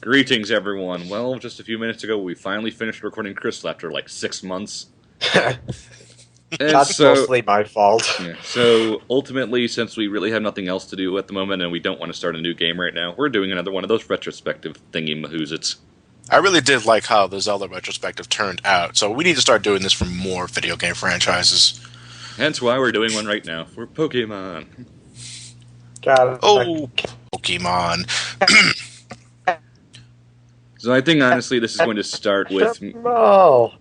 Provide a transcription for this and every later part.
Greetings, everyone. Well, just a few minutes ago, we finally finished recording Crystal after like 6 months. And That's mostly my fault. so ultimately, since we really have nothing else to do at the moment and we don't want to start a new game right now, we're doing another one of those retrospective thingy-mahoozits. I really did like how the Zelda retrospective turned out, so we need to start doing this for more video game franchises. Hence why we're doing one right now for Pokemon. God, Oh, Pokemon. So I think, honestly, this is going to start with... No.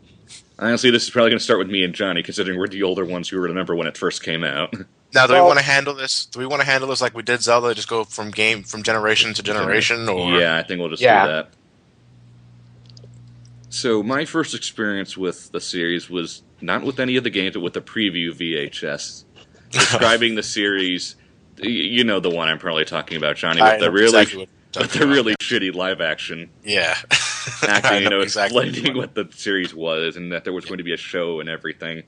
Honestly, this is probably going to start with me and Johnny, considering we're the older ones who remember when it first came out. Now, do we want to handle this? Do we want to handle this like we did Zelda? Just go from generation to generation, or yeah, I think we'll just do that. So my first experience with the series was not with any of the games, but with the preview VHS describing the series. You know the one I'm probably talking about, Johnny, with the really, shitty live action. Yeah, acting, explaining what the series was and that there was going to be a show and everything.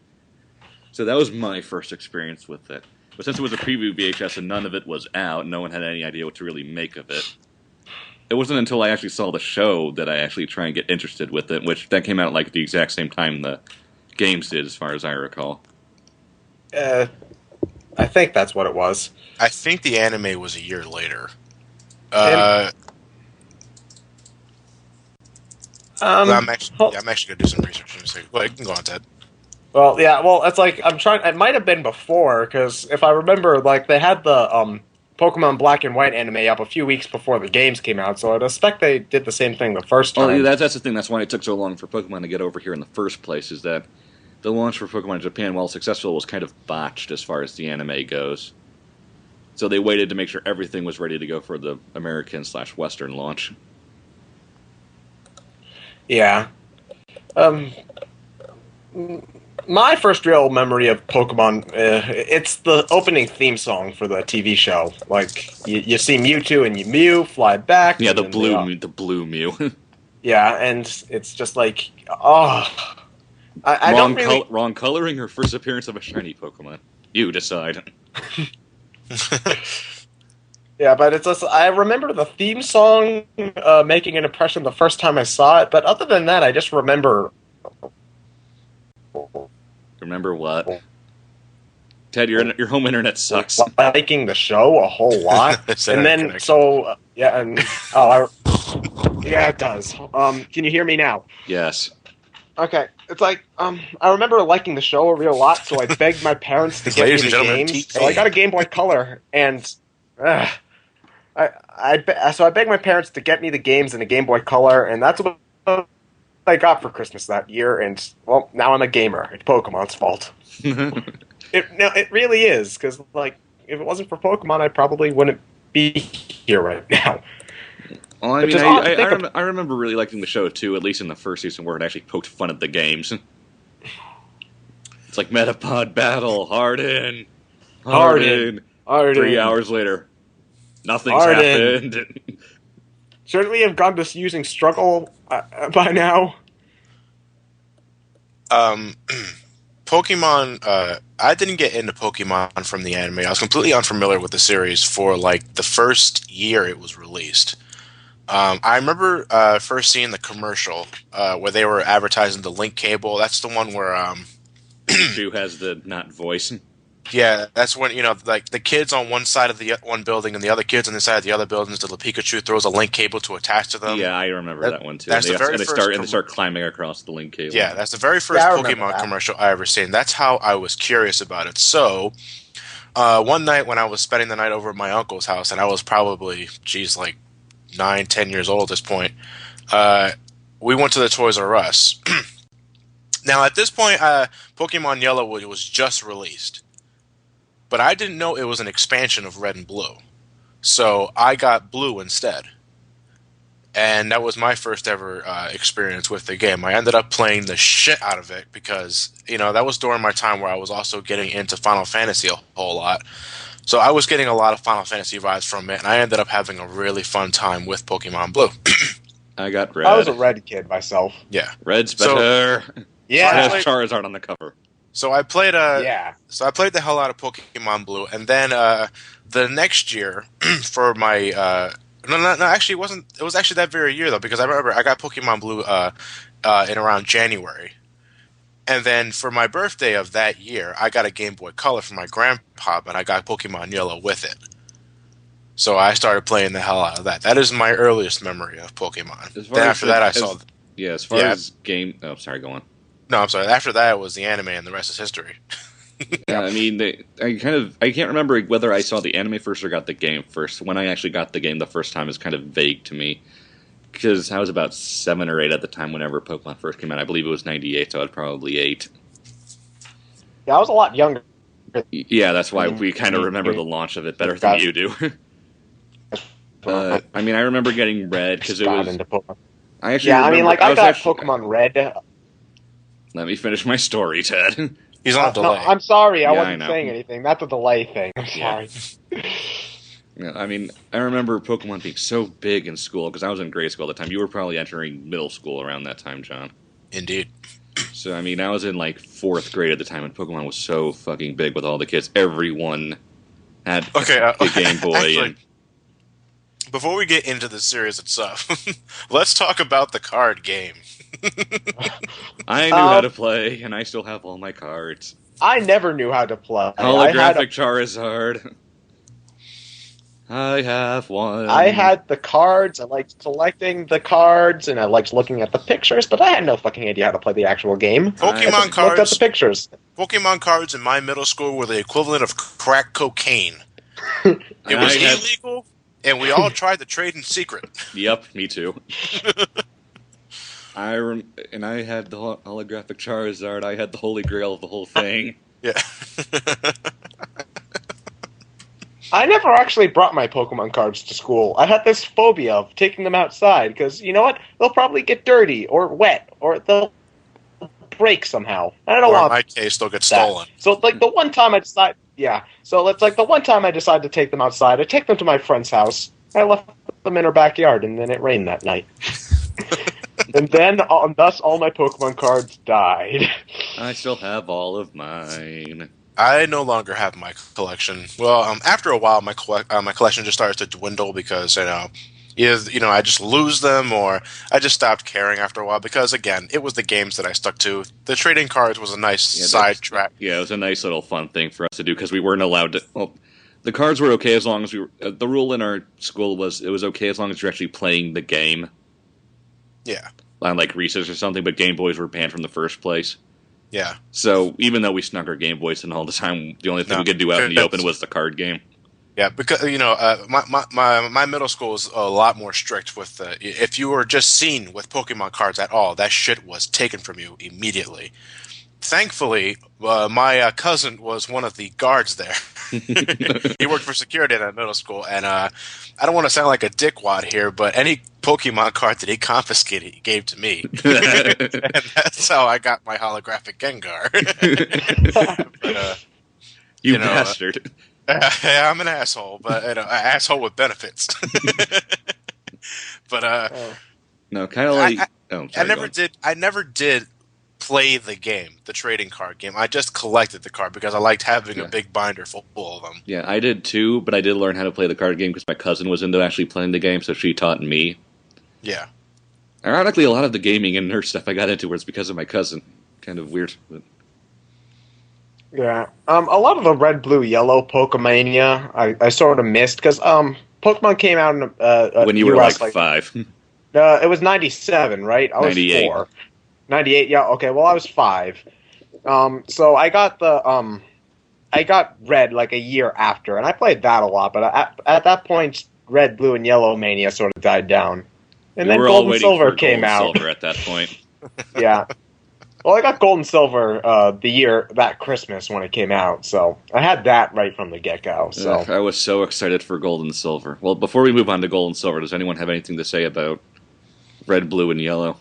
So that was my first experience with it. But since it was a preview VHS and none of it was out, no one had any idea what to really make of it. It wasn't until I actually saw the show that I actually tried and get interested with it, which that came out like at the exact same time the games did, as far as I recall. I think that's what it was. I think the anime was a year later. I'm actually going to do some research in a second. Well, you can go on, Ted. Well, yeah, it's like, it might have been before, because if I remember, like, they had the, Pokemon Black and White anime up a few weeks before the games came out, so I'd expect they did the same thing the first time. Oh, yeah, that's the thing. That's why it took so long for Pokemon to get over here in the first place, is that the launch for Pokemon in Japan, while successful, was kind of botched as far as the anime goes. So they waited to make sure everything was ready to go for the American/Western launch. Yeah. My first real memory of Pokemon, it's the opening theme song for the TV show. Like, you see Mewtwo and you Mew, fly back. Yeah, the blue Mew. Yeah, and it's just like, oh... I don't really... wrong coloring or first appearance of a shiny Pokemon? You decide. Yeah, but it's just, I remember the theme song making an impression the first time I saw it, but other than that, I just remember... Remember what? Ted, your home internet sucks. Liking the show a whole lot. And then, so, yeah, and... yeah, it does. Can you hear me now? Yes. Okay, it's like, I remember liking the show a real lot, so I begged my parents to get me the games. So I got a Game Boy Color, and so I begged my parents to get me the games and a Game Boy Color, and that's what I got for Christmas that year, and, well, now I'm a gamer. It's Pokemon's fault. It really is, because, like, if it wasn't for Pokemon, I probably wouldn't be here right now. Well, I mean, I remember really liking the show, too, at least in the first season where it actually poked fun at the games. It's like Metapod Battle, Harden. 3 hours later, nothing's happened. Shouldn't we have gone to using Struggle by now? Pokemon, I didn't get into Pokemon from the anime. I was completely unfamiliar with the series for, like, the first year it was released. I remember first seeing the commercial where they were advertising the link cable. That's the one where Pikachu has the not voice. Yeah, that's when, like, the kids on one side of the one building and the other kids on the side of the other buildings, the Pikachu throws a link cable to attach to them. Yeah, I remember that one too. That's they they start climbing across the link cable. Yeah, that's the very first Pokemon commercial I ever seen. That's how I was curious about it. So, one night when I was spending the night over at my uncle's house, and I was probably, like 9, 10 years old at this point, we went to the Toys R Us. Now, at this point, Pokemon Yellow was just released. But I didn't know it was an expansion of Red and Blue. So I got Blue instead. And that was my first ever experience with the game. I ended up playing the shit out of it because, that was during my time where I was also getting into Final Fantasy a whole lot. So I was getting a lot of Final Fantasy vibes from it, and I ended up having a really fun time with Pokemon Blue. I got Red. I was a Red kid myself. Yeah. Red's better. Yeah. It has Charizard on the cover. So I played So I played the hell out of Pokemon Blue, and then the next year for my No. Actually, it wasn't. It was actually that very year though, because I remember I got Pokemon Blue in around January, and then for my birthday of that year, I got a Game Boy Color from my grandpa, and I got Pokemon Yellow with it. So I started playing the hell out of that. That is my earliest memory of Pokemon. Then after that, I saw. As far as game. Oh, sorry. Go on. No, I'm sorry. After that, it was the anime, and the rest is history. I mean, I can't remember whether I saw the anime first or got the game first. When I actually got the game the first time is kind of vague to me, because I was about 7 or 8 at the time whenever Pokemon first came out. I believe it was 98, so I was probably 8. Yeah, I was a lot younger. Yeah, that's why we kind of remember the launch of it better than you do. I mean, I remember getting Red because it was. I got Pokemon Red. Let me finish my story, Ted. He's on a delay. No, I'm sorry, I wasn't saying anything. That's a delay thing. I'm sorry. Yeah, I mean, I remember Pokemon being so big in school because I was in grade school at the time. You were probably entering middle school around that time, John. Indeed. So, I mean, I was in like 4th grade at the time, and Pokemon was so fucking big with all the kids. Everyone had the Game Boy. Actually, before we get into the series itself, let's talk about the card game. I knew how to play, and I still have all my cards. I never knew how to play. Holographic Charizard. I have one. I had the cards, I liked collecting the cards, and I liked looking at the pictures, but I had no fucking idea how to play the actual game. Pokemon cards. Looked at the pictures. Pokemon cards in my middle school were the equivalent of crack cocaine. It was illegal, and we all tried to trade in secret. Yep, me too. I had the holographic Charizard. I had the Holy Grail of the whole thing. Yeah. I never actually brought my Pokemon cards to school. I had this phobia of taking them outside, because, you know what? They'll probably get dirty, or wet, or they'll break somehow. I don't know why. In my case, they'll get stolen. So, like, the one time I decided... Yeah. So, it's like the one time I decided to take them outside, I take them to my friend's house. I left them in her backyard, and then it rained that night. And then, thus, all my Pokemon cards died. I still have all of mine. I no longer have my collection. Well, after a while, my collection just started to dwindle because either I just lose them, or I just stopped caring after a while. Because again, it was the games that I stuck to. The trading cards was a nice side track. Yeah, it was a nice little fun thing for us to do because we weren't allowed to. Well, the cards were okay as long as we were. The rule in our school was it was okay as long as you're actually playing the game. Yeah. On like recess or something, but Game Boys were banned from the first place. Yeah. So even though we snuck our Game Boys in all the time, the only thing we could do out in the open was the card game. Yeah, because my middle school was a lot more strict with if you were just seen with Pokemon cards at all, that shit was taken from you immediately. Thankfully, my cousin was one of the guards there. He worked for security at that middle school, and I don't want to sound like a dickwad here, but any Pokemon card that he confiscated, he gave to me. And that's how I got my holographic Gengar. But, you bastard. I'm an asshole, but an asshole with benefits. But no, kind of like I never did play the game, the trading card game. I just collected the card because I liked having a big binder full of them. Yeah, I did too, but I did learn how to play the card game because my cousin was into actually playing the game, so she taught me. Yeah. Ironically, a lot of the gaming and nerd stuff I got into was because of my cousin. Kind of weird. But... Yeah. A lot of the red, blue, yellow Pokemania I sort of missed because Pokemon came out in when you were like 5. It was 97, right? I was 98. 4. 98, yeah, okay, well, I was 5. So I got I got Red like a year after, and I played that a lot, but at that point, Red, Blue, and Yellow Mania sort of died down. And then Gold and Silver came out. Silver at that point. Yeah. Well, I got Gold and Silver that Christmas when it came out, so I had that right from the get-go. So I was so excited for Gold and Silver. Well, before we move on to Gold and Silver, does anyone have anything to say about Red, Blue, and Yellow?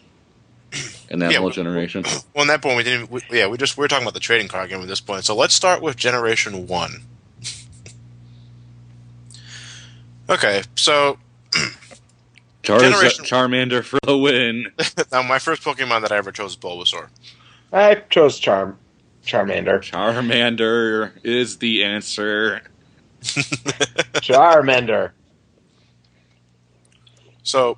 In that whole generation. Well, in that point, we're talking about the trading card game at this point. So let's start with Generation 1. Okay, so Charmander for the win. Now, my first Pokemon that I ever chose was Bulbasaur. I chose Charmander. Charmander is the answer. Charmander. So,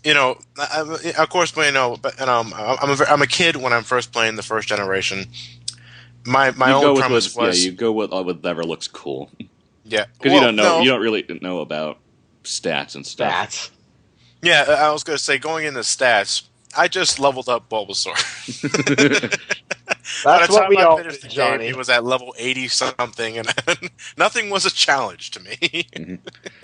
of course, I'm a kid when I'm first playing the first generation. My own premise was you go with whatever looks cool. Yeah, because you don't really know about stats and stuff. Stats. Yeah, I was going to say, going into stats, I just leveled up Bulbasaur. That's what we all did, Johnny. He was at level 80 something, and nothing was a challenge to me. Mm-hmm.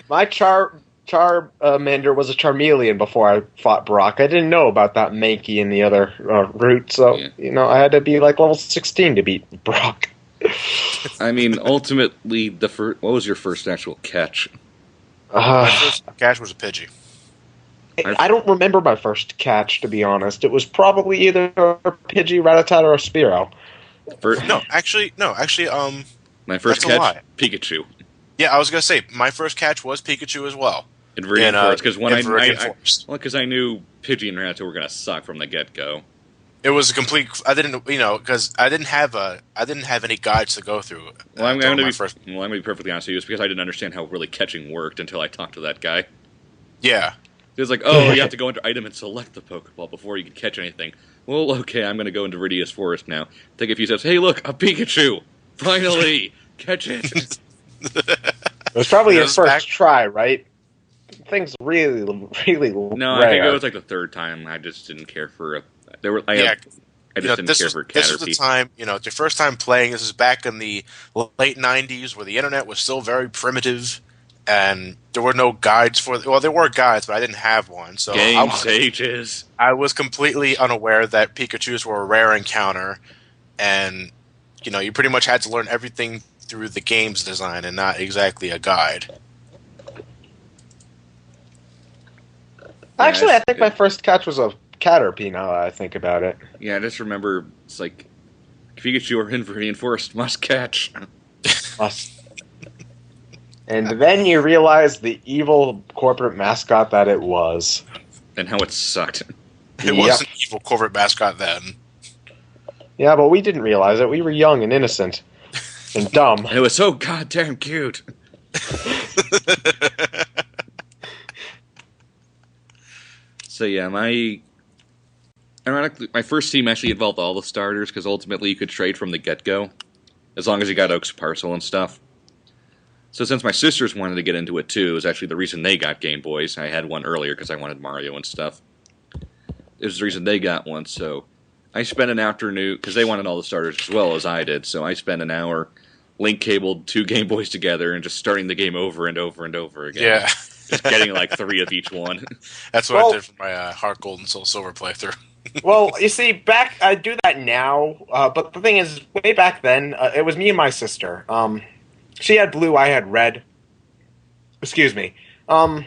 My Charmander was a Charmeleon before I fought Brock. I didn't know about that Mankey and the other route, so I had to be like level 16 to beat Brock. I mean, ultimately, what was your first actual catch? My first catch was a Pidgey. I don't remember my first catch, to be honest. It was probably either a Pidgey, Rattata, or a Spearow. My first catch, Pikachu. Yeah, I was gonna say my first catch was Pikachu as well. In Viridian Forest, because I knew Pidgey and Rattata were gonna suck from the get go. It was a complete. I didn't, because I didn't have any guides to go through. Well, I'm going to be perfectly honest with you. It's because I didn't understand how really catching worked until I talked to that guy. Yeah. It was like, you have to go into item and select the Pokeball before you can catch anything. Well, okay, I'm going to go into Viridian Forest now. Take a few steps. Hey, look, a Pikachu! Finally! Catch it! It was probably his first try, right? Things really, really No, rare. I think it was like the third time. I just didn't care for I just didn't care for Caterpie. This was the time, your first time playing. This is back in the late 90s where the internet was still very primitive. And there were no guides there were guides, but I didn't have one. So Game sages. I was completely unaware that Pikachus were a rare encounter, and you pretty much had to learn everything through the game's design and not exactly a guide. Actually, I think my first catch was a Caterpie. Now that I think about it. Yeah, I just remember it's like Pikachu or in Viridian Forest must catch. Must. And then you realize the evil corporate mascot that it was. And how it sucked. It was an evil corporate mascot then. Yeah, but we didn't realize it. We were young and innocent. And dumb. And it was so goddamn cute. So yeah, ironically, my first team actually involved all the starters, because ultimately you could trade from the get-go. As long as you got Oak's parcel and stuff. So since my sisters wanted to get into it too, it was actually the reason they got Game Boys. I had one earlier because I wanted Mario and stuff. It was the reason they got one, so I spent an afternoon, because they wanted all the starters as well as I did, so I spent an hour link-cabled 2 Game Boys together and just starting the game over and over and over again. Yeah. Just getting like 3 of each one. That's what I did for my Heart Gold and Soul Silver playthrough. Well, you see, I do that now, but the thing is, way back then, it was me and my sister. She had blue, I had red. Excuse me. But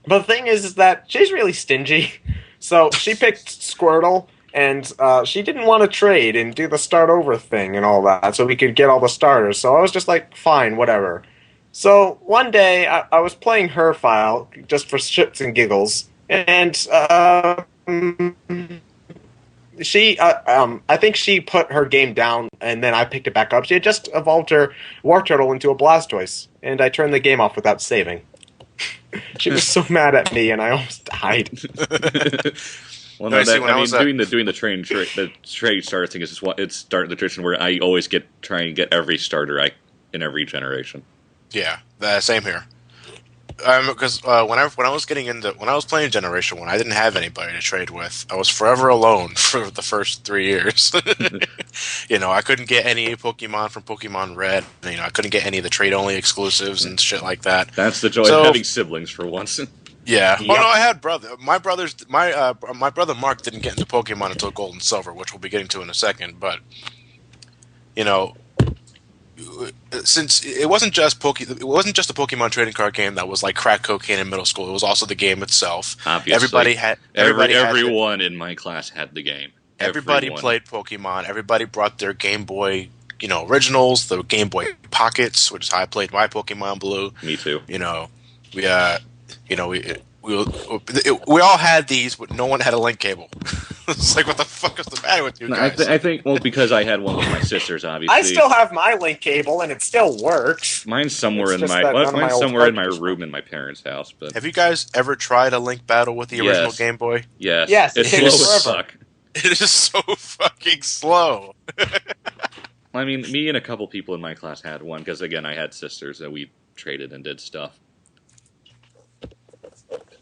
the thing is that she's really stingy. So she picked Squirtle, and she didn't want to trade and do the start over thing and all that, so we could get all the starters. So I was just like, fine, whatever. So one day, I was playing her file, just for shits and giggles, and I think she put her game down, and then I picked it back up. She had just evolved her Wartortle into a Blastoise, and I turned the game off without saving. She was so mad at me, and I almost died. Well, doing the trade starter thing is just it's starting the tradition where I always try and get every starter in every generation. Yeah, same here. Because when I was playing Generation 1, I didn't have anybody to trade with. I was forever alone for the first 3 years. I couldn't get any Pokemon from Pokemon Red. I couldn't get any of the trade-only exclusives and shit like that. That's the joy of having siblings for once. Yeah. Yep. Oh no, I had brother. My brother Mark didn't get into Pokemon until Gold and Silver, which we'll be getting to in a second. But since it wasn't just a Pokemon trading card game that was like crack cocaine in middle school. It was also the game itself. Obviously, everyone in my class had the game. Everybody played Pokemon. Everybody brought their Game Boy, originals, the Game Boy Pockets, which is how I played my Pokemon Blue. Me too. We all had these, but no one had a link cable. It's like, what the fuck is the matter with you No, guys? I think, well, because I had one with my sisters, obviously. I still have my link cable, and it still works. Mine's somewhere It's in just my that none of my mine's old somewhere in my cartridges room in my parents' house. But Have you guys ever tried a Link battle with the original Yes. Game Boy? yes, Yes, it's it slow takes as forever. fuck. It is so fucking slow. I mean, me and a couple people in my class had one because, again, I had sisters that we traded and did stuff.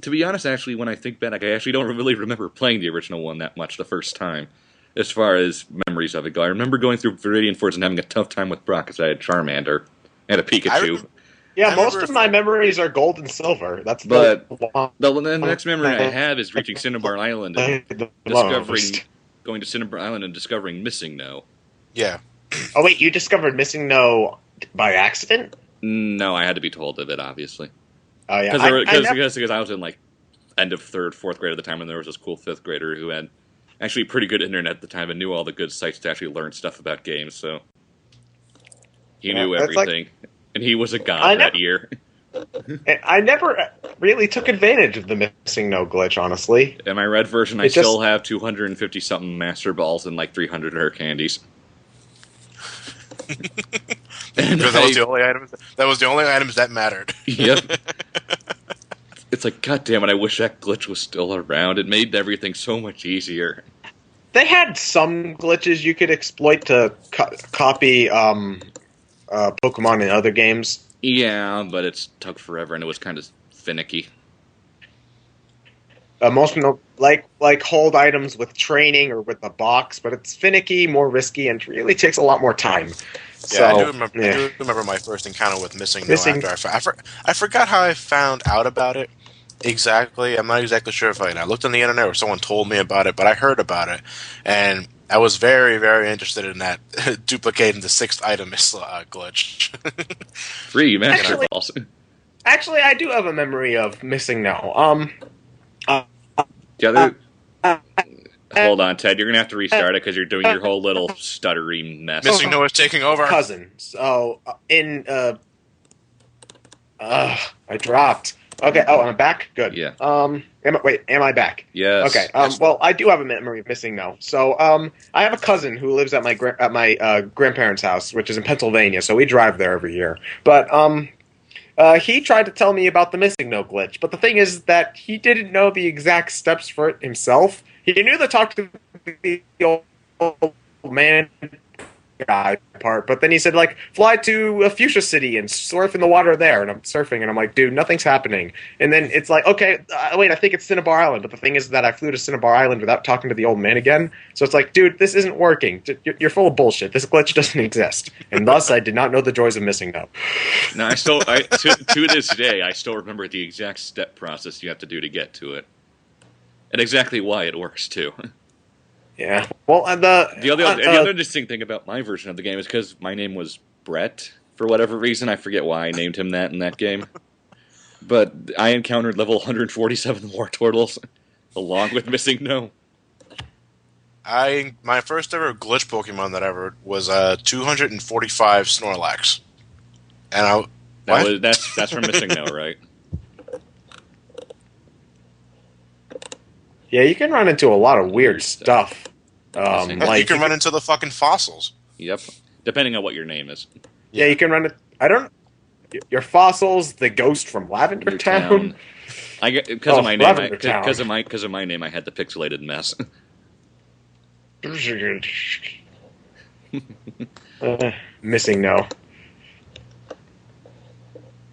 To be honest, actually, when I think back, I actually don't really remember playing the original one that much the first time, as far as memories of it go. I remember going through Viridian Forest and having a tough time with Brock because I had Charmander and a Pikachu. Yeah, most of my memories are gold and silver. That's But the the next memory I have is reaching Cinnabar Island and most. going to Cinnabar Island and discovering Missing No. Yeah. Oh wait, you discovered Missing No by accident? No, I had to be told of it, obviously. Oh yeah, Because I was in like end of third, fourth grade at the time, and there was this cool fifth grader who had actually pretty good internet at the time and knew all the good sites to actually learn stuff about games. So he knew everything, and he was a god that year. I never really took advantage of the Missing No glitch, honestly. In my red version, I still have 250 something Master Balls and like 300 Air Candies. Because that was the only items. That was the only items that mattered. Yep. It's like, God damn it! I wish that glitch was still around. It made everything so much easier. They had some glitches you could exploit to copy Pokemon in other games. Yeah, but it took forever, and it was kind of finicky. Most of them, like hold items with training or with a box, but it's finicky, more risky, and really takes a lot more time. Yeah, I do remember my first encounter with Missing No. After I forgot how I found out about it exactly. I'm not exactly sure if I looked on the internet or someone told me about it, but I heard about it, and I was very, very interested in that duplicating the sixth item glitch. 3 Master Balls. Actually, I do have a memory of Missing No. Hold on, Ted. You're gonna have to restart it because you're doing your whole little stuttery mess. Missing No is taking over. Cousin. So I dropped. Okay. Oh, I'm back. Good. Yeah. Am I back? Yes. Okay. Well, I do have a memory of Missing No. So, I have a cousin who lives at my grandparents' house, which is in Pennsylvania. So we drive there every year. But he tried to tell me about the Missing No glitch. But the thing is that he didn't know the exact steps for it himself. He knew the talk to the old man guy part, but then he said, like, fly to a fuchsia city and surf in the water there. And I'm surfing, and I'm like, dude, nothing's happening. And then it's like, okay, wait, I think it's Cinnabar Island. But the thing is that I flew to Cinnabar Island without talking to the old man again. So it's like, dude, this isn't working. You're full of bullshit. This glitch doesn't exist. And thus, I did not know the joys of Missing No. No, to this day, I still remember the exact step process you have to do to get to it, and exactly why it works too. Yeah. Well, the other interesting thing about my version of the game is because my name was Brett for whatever reason. I forget why I named him that in that game. But I encountered level 147 War Turtles along with Missing No. My first ever glitch Pokemon that I ever was 245 Snorlax, and that's from Missing No, right? Yeah, you can run into a lot of weird stuff. Like you can run into the fucking fossils. Yep, depending on what your name is. Yeah, you can run it. I don't. Your fossils, the ghost from Lavender Town. I get because of my name. Because of my name, I had the pixelated mess. Missing No.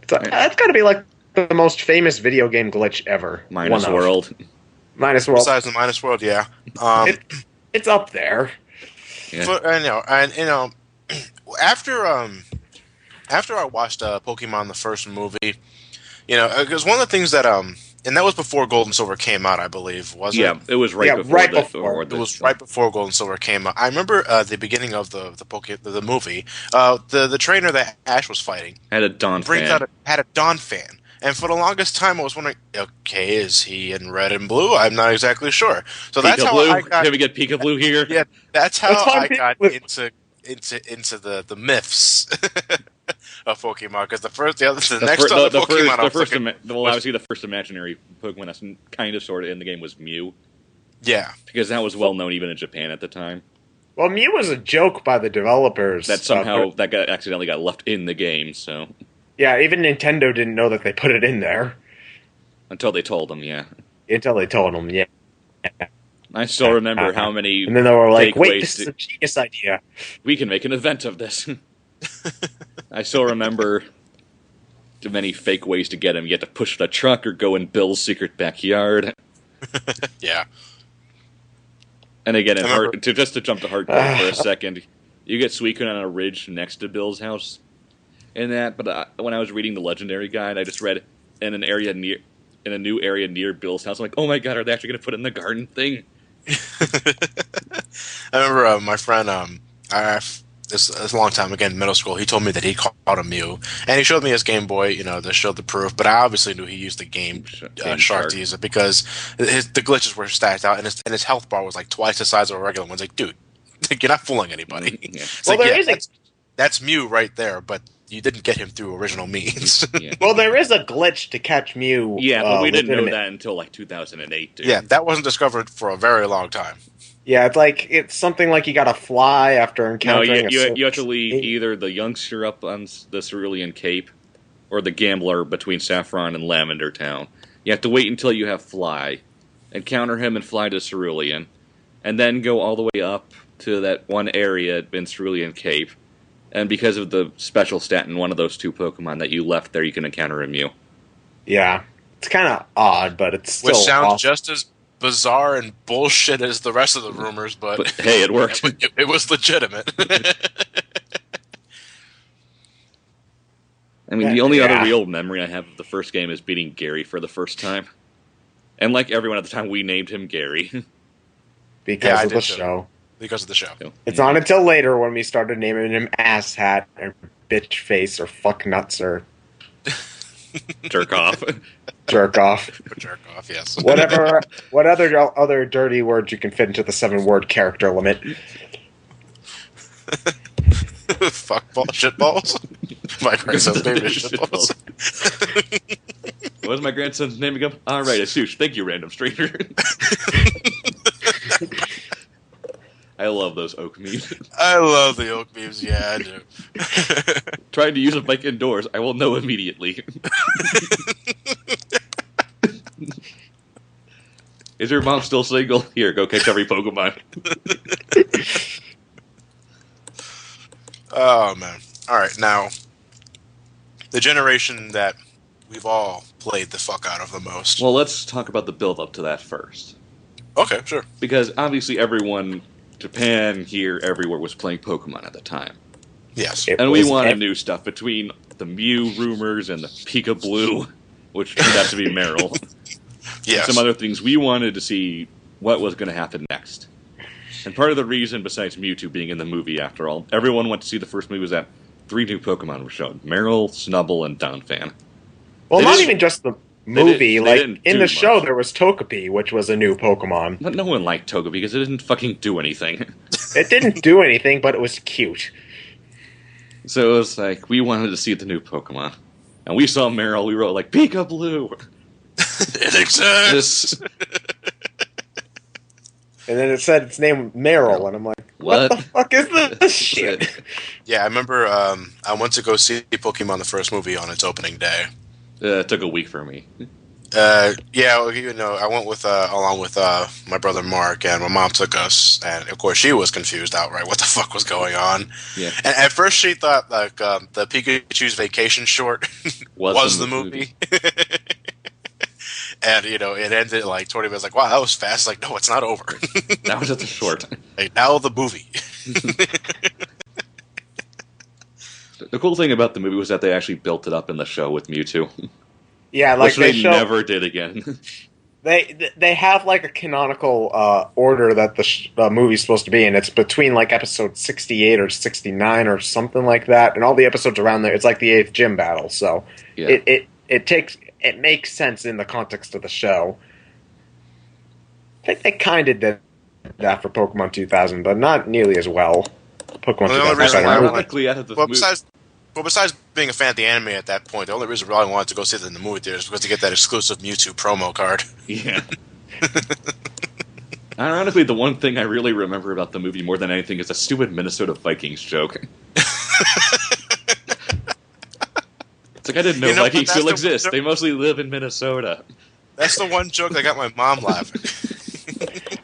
That's got to be like the most famous video game glitch ever. Minus World. Minus World. Besides the Minus World, yeah. It's up there. Yeah. But, after I watched Pokemon the first movie, because one of the things that and that was before Gold and Silver came out, I believe, wasn't it? Yeah, it was right before. It was right before Gold and Silver came out. I remember the beginning of the movie. The trainer that Ash was fighting had a Dawn fan. Had a Dawn fan. And for the longest time, I was wondering, okay, is he in red and blue? I'm not exactly sure. So that's how I got. Can we get Peekaboo here? Yeah, that's how I got into the myths of Pokemon. Because the first imaginary Pokemon that's kind of sort of in the game was Mew. Yeah. Because that was well known even in Japan at the time. Well, Mew was a joke by the developers. That somehow accidentally got left in the game, so... Yeah, even Nintendo didn't know that they put it in there. Until they told them, yeah. Until they told them, yeah. I still remember how many... And then they were like, wait, this is a genius idea. We can make an event of this. I still remember too many fake ways to get him. You had to push the truck or go in Bill's secret backyard. Yeah. And again, just to jump to hardcore for a second, you get Suicune on a ridge next to Bill's house. But when I was reading the Legendary Guide, I just read in a new area near Bill's house. I'm like, oh my god, are they actually going to put in the garden thing? I remember my friend, this a long time again, middle school, he told me that he caught a Mew, and he showed me his Game Boy, to show the proof, but I obviously knew he used the Game Shark to use it, because the glitches were stacked out, and his health bar was like twice the size of a regular one. It's like, dude, you're not fooling anybody. Yeah. That's Mew right there, but you didn't get him through original means. Yeah. Well, there is a glitch to catch Mew. Yeah, but we didn't know that until like 2008, dude. Yeah, that wasn't discovered for a very long time. Yeah, it's something like you gotta fly after encountering you have to leave either the youngster up on the Cerulean Cape or the gambler between Saffron and Lavender Town. You have to wait until you have fly, encounter him and fly to Cerulean, and then go all the way up to that one area in Cerulean Cape. And because of the special stat in one of those two Pokemon that you left there, you can encounter a Mew. Yeah. It's kind of odd, but it's still Which sounds just as bizarre and bullshit as the rest of the rumors, but hey, it worked. It was legitimate. I mean, the only other real memory I have of the first game is beating Gary for the first time. And like everyone at the time, we named him Gary. Because of the show. Because of the show. It's not until later when we started naming him Asshat or Bitch Face or Fuck Nuts or Jerk Off. Jerk Off, yes. What other dirty words you can fit into the 7-word character limit? Fuck ball, shit balls. My grandson's name is shit balls. What was my grandson's name again? All right, Asush. Thank you, random stranger. I love those oak memes. I love the oak memes, yeah, I do. Trying to use a bike indoors, I will know immediately. Is your mom still single? Here, go catch every Pokemon. Oh, man. Alright, now, the generation that we've all played the fuck out of the most. Well, let's talk about the build-up to that first. Okay, sure. Because obviously everyone... Japan, here, everywhere was playing Pokemon at the time. Yes. And we wanted new stuff between the Mew rumors and the Pika Blue, which turned out to be Meryl. Yes. And some other things. We wanted to see what was going to happen next. And part of the reason, besides Mewtwo being in the movie after all, everyone went to see the first movie was that 3 new Pokemon were shown. Meryl, Snubbull, and Donphan. Well, not even just the movie, in the show there was Togepi, which was a new Pokemon. But no one liked Togepi because it didn't fucking do anything. It didn't do anything, but it was cute. So it was like, we wanted to see the new Pokemon. And we saw Meryl, we wrote like, Pika Blue! It exists! And then it said its name Meryl, and I'm like, what the fuck is this shit? Yeah, I remember I went to go see Pokemon the first movie on its opening day. It took a week for me. I went with along with my brother Mark, and my mom took us, and of course she was confused outright what the fuck was going on. Yeah. And at first she thought like the Pikachu's Vacation short was the movie. And it ended like 20 minutes. Like, wow, that was fast. Like, no, it's not over. That was just a short. Like, now the movie. The cool thing about the movie was that they actually built it up in the show with Mewtwo. Yeah, like which they never did again. They have like a canonical order that the movie's supposed to be in. It's between like episode 68 or 69 or something like that, and all the episodes around there. It's like the 8th gym battle, so yeah. It makes sense in the context of the show. I think they kind of did that for Pokemon 2000, but not nearly as well. Pokemon 2000. Besides being a fan of the anime at that point, the only reason I wanted to go see it in the movie theater is because to get that exclusive Mewtwo promo card. Yeah. Ironically, the one thing I really remember about the movie more than anything is a stupid Minnesota Vikings joke. It's like, I didn't know Vikings still exist. They mostly live in Minnesota. That's the one joke that got my mom laughing.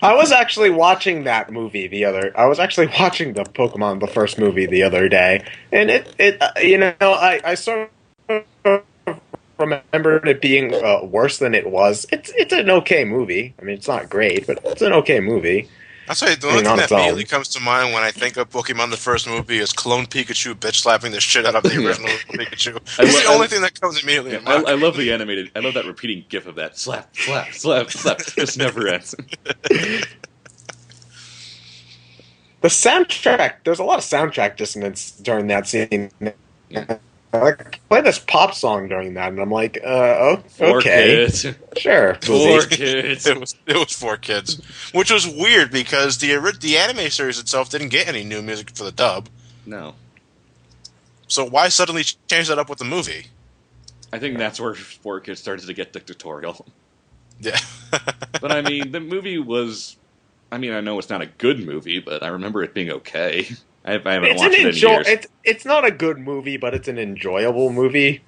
I was actually watching that movie I was actually watching the Pokemon, the first movie, the other day, and I sort of remembered it being worse than it was. It's an okay movie. I mean, it's not great, but it's an okay movie. I'll tell you, the only thing that immediately comes to mind when I think of Pokemon the first movie is Clone Pikachu bitch slapping the shit out of the original Pikachu. It's the only thing that comes immediately in mind. I love the animated. I love that repeating gif of that. Slap, slap, slap, slap. This never ends. The soundtrack, there's a lot of soundtrack dissonance during that scene. Yeah. I play this pop song during that, and I'm like, okay. For kids. Sure. For kids. It was for kids. Which was weird, because the anime series itself didn't get any new music for the dub. No. So why suddenly change that up with the movie? I think that's where 4Kids started to get dictatorial. Yeah. But I mean, the movie was... I mean, I know it's not a good movie, but I remember it being okay. I haven't watched it in years. It's not a good movie, but it's an enjoyable movie.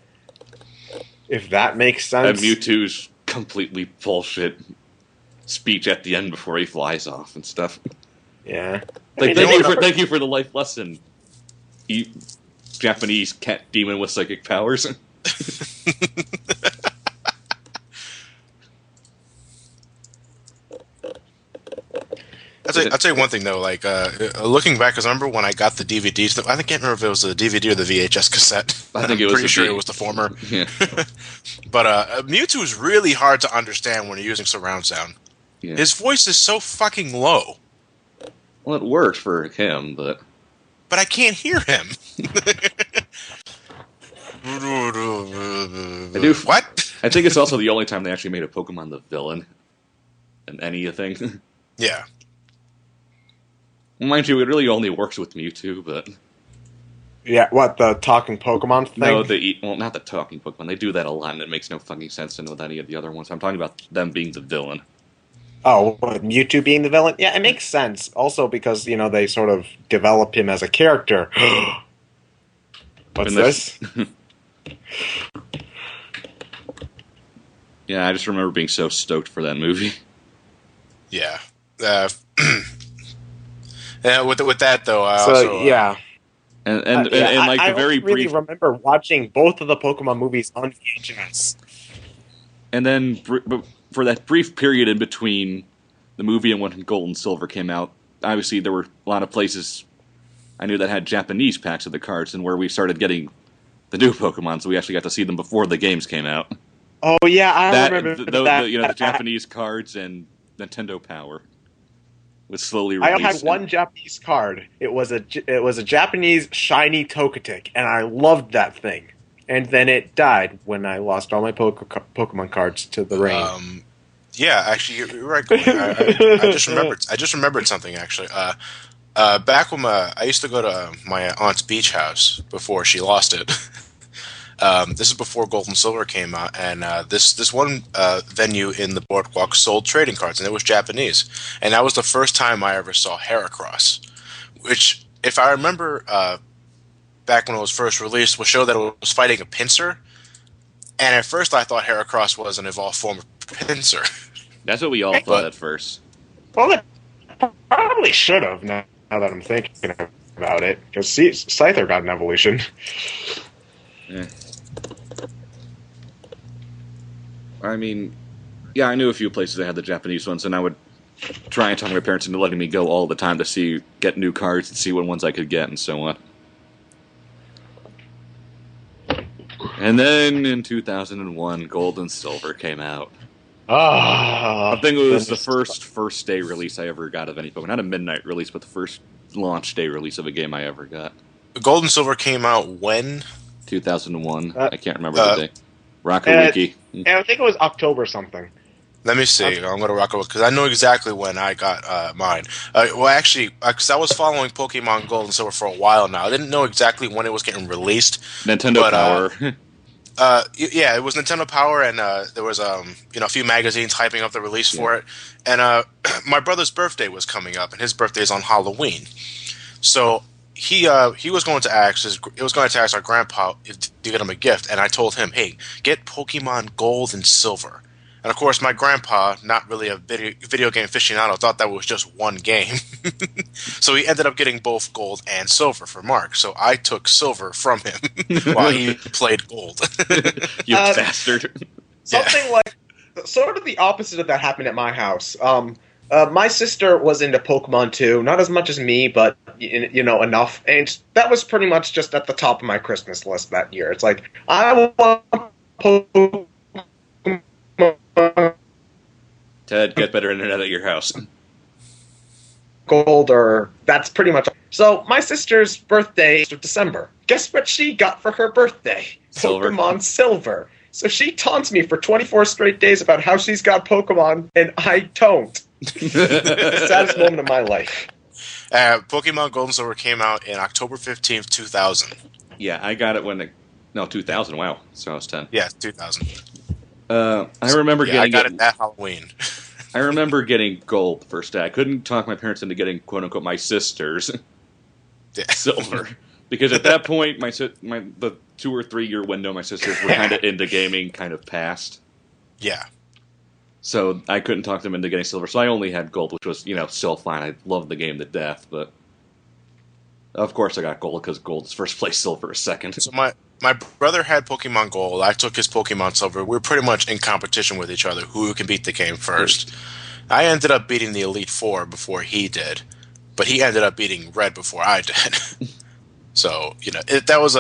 If that makes sense. And Mewtwo's completely bullshit speech at the end before he flies off and stuff. Yeah. Like, thank you for the life lesson. Japanese cat demon with psychic powers. I'll tell you one thing though. Like looking back, because I remember when I got the DVDs. I can't remember if it was the DVD or the VHS cassette. I think it was. Pretty sure it was the former. Yeah. But Mewtwo is really hard to understand when you're using surround sound. Yeah. His voice is so fucking low. Well, it worked for him, but I can't hear him. What? I think it's also the only time they actually made a Pokemon the villain in anything. Yeah. Mind you, it really only works with Mewtwo, but... Yeah, what, the talking Pokemon thing? No, not the talking Pokemon. They do that a lot, and it makes no fucking sense with any of the other ones. I'm talking about them being the villain. Oh, Mewtwo being the villain? Yeah, it makes sense. Also because, they sort of develop him as a character. What's this? Yeah, I just remember being so stoked for that movie. Yeah. With that though, yeah. And like I the very really brief. remember watching both of the Pokemon movies on VHS. And then for that brief period in between the movie and when Gold and Silver came out, obviously there were a lot of places I knew that had Japanese packs of the cards, and where we started getting the new Pokemon, so we actually got to see them before the games came out. Oh yeah, I remember that. The Japanese cards and Nintendo Power was slowly released. I had one Japanese card. It was a Japanese shiny Togetic, and I loved that thing. And then it died when I lost all my Pokemon cards to the rain. Yeah, actually, you're right. I just remembered something. Actually, back when I used to go to my aunt's beach house before she lost it. This is before Gold and Silver came out, and this one venue in the boardwalk sold trading cards, and it was Japanese. And that was the first time I ever saw Heracross, which, if I remember, back when it was first released, was show that it was fighting a Pinsir. And at first I thought Heracross was an evolved form of Pinsir. That's what we all thought at first. Well, it probably should have, now that I'm thinking about it, because Scyther got an evolution. Yeah. I mean, yeah, I knew a few places that had the Japanese ones, and I would try and talk my parents into letting me go all the time to get new cards and see what ones I could get and so on. And then in 2001, Gold and Silver came out. I think it was the first day release I ever got of any Pokemon. Not a midnight release, but the first launch day release of a game I ever got. Gold and Silver came out when? 2001. I can't remember the day. Rocker Wiki. I think it was October something. Let me see. I'm going to rock it because I know exactly when I got mine. Well, actually, because I was following Pokemon Gold and Silver for a while now. I didn't know exactly when it was getting released. Nintendo Power. Yeah, it was Nintendo Power, and there was a few magazines hyping up the release for it. And my brother's birthday was coming up, and his birthday is on Halloween. So he was going to ask our grandpa to get him a gift, and I told him, hey, get Pokemon Gold and Silver. And of course, my grandpa, not really a video game aficionado, thought that was just one game. So he ended up getting both Gold and Silver for Mark. So I took Silver from him while he played Gold. You bastard. Something like sort of the opposite of that happened at my house. My sister was into Pokemon too, not as much as me, but enough. And that was pretty much just at the top of my Christmas list that year. It's like, I want Pokemon. Ted, get better internet at your house. Gold, or that's pretty much. So my sister's birthday is December. Guess what she got for her birthday? Silver. Pokemon Silver. So she taunts me for 24 straight days about how she's got Pokemon, and I don't. The saddest moment of my life. Pokemon Gold and Silver came out in October 15th, 2000. Yeah, I got it 2000, wow. So I was 10. Yeah, 2000. I remember getting I got it that Halloween. I remember getting Gold the first day. I couldn't talk my parents into getting, quote-unquote, my sisters Silver. Because at that point, the 2 or 3 year window, my sisters were kind of into gaming, kind of passed. Yeah. So I couldn't talk them into getting Silver. So I only had Gold, which was, still fine. I loved the game to death, but of course I got Gold because Gold is first place, Silver is second. So my brother had Pokemon Gold. I took his Pokemon Silver. We were pretty much in competition with each other, who can beat the game first. I ended up beating the Elite Four before he did, but he ended up beating Red before I did. So, that was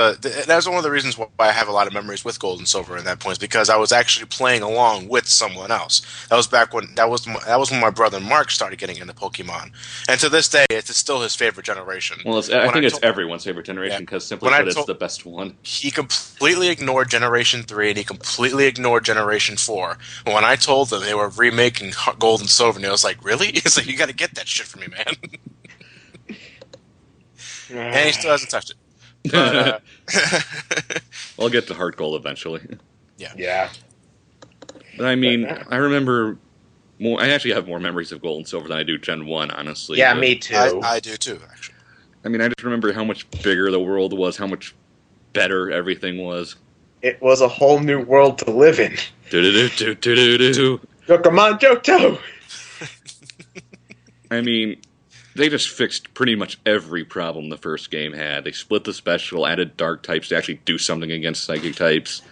one of the reasons why I have a lot of memories with Gold and Silver in that point, is because I was actually playing along with someone else. That was back when that was when my brother Mark started getting into Pokemon, and to this day, it's still his favorite generation. Well, I think it's everyone's favorite generation because simply put, it's the best one. He completely ignored Generation 3 and he completely ignored Generation 4. And when I told them they were remaking Gold and Silver, and he was like, "Really?" He's like, "You got to get that shit for me, man." And he still hasn't touched it. But, I'll get to Heart Gold eventually. Yeah. But I mean, I remember more. I actually have more memories of Gold and Silver than I do Gen 1, honestly. Yeah, me too. I do too, actually. I mean, I just remember how much bigger the world was, how much better everything was. It was a whole new world to live in. Do-do-do-do-do-do-do. Pokemon Johto! I mean, they just fixed pretty much every problem the first game had. They split the special, added dark types to actually do something against psychic types,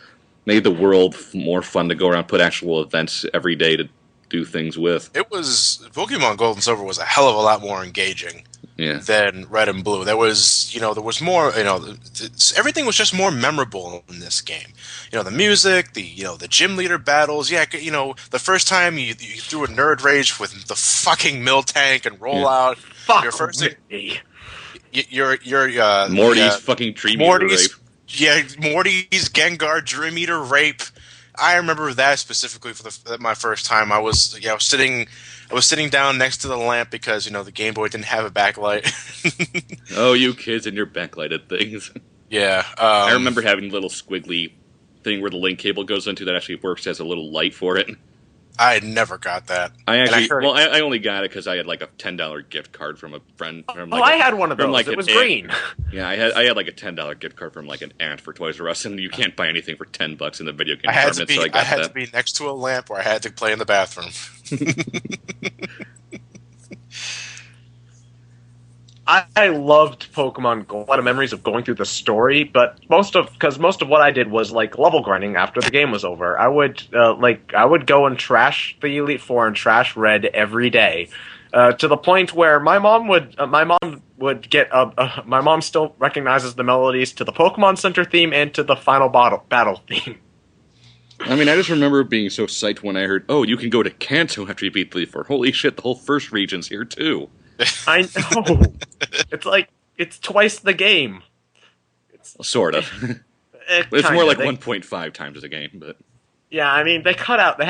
made the world more fun to go around, put actual events every day to do things with. Pokemon Gold and Silver was a hell of a lot more engaging than Red and Blue. There was more, everything was just more memorable in this game. The music, the gym leader battles. Yeah, the first time you threw a nerd rage with the fucking Miltank and roll out. Fuck your first me. Your Morty's fucking Dream Eater rape. Yeah, Morty's Gengar Dream Eater rape. I remember that specifically for my first time. I was sitting down next to the lamp because the Game Boy didn't have a backlight. Oh, you kids and your backlighted things. Yeah, I remember having a little squiggly thing where the link cable goes into that actually works as a little light for it. I never got that. I only got it because I had like a $10 gift card from a friend. I had one of those. It was green. Yeah, I had like a $10 gift card from like an aunt for Toys R Us, and you can't buy anything for $10 in the video game department. I had to be next to a lamp, or I had to play in the bathroom. I loved Pokemon Gold. A lot of memories of going through the story, but most of what I did was like level grinding after the game was over. I would go and trash the Elite Four and trash Red every day, to the point where my mom still recognizes the melodies to the Pokemon Center theme and to the final battle theme. I mean, I just remember being so psyched when I heard, "Oh, you can go to Kanto after you beat the Elite Four." Holy shit, the whole first region's here too. I know. It's like, it's twice the game. Sort of. It's more like 1.5 times the game, but... Yeah, I mean, they cut out...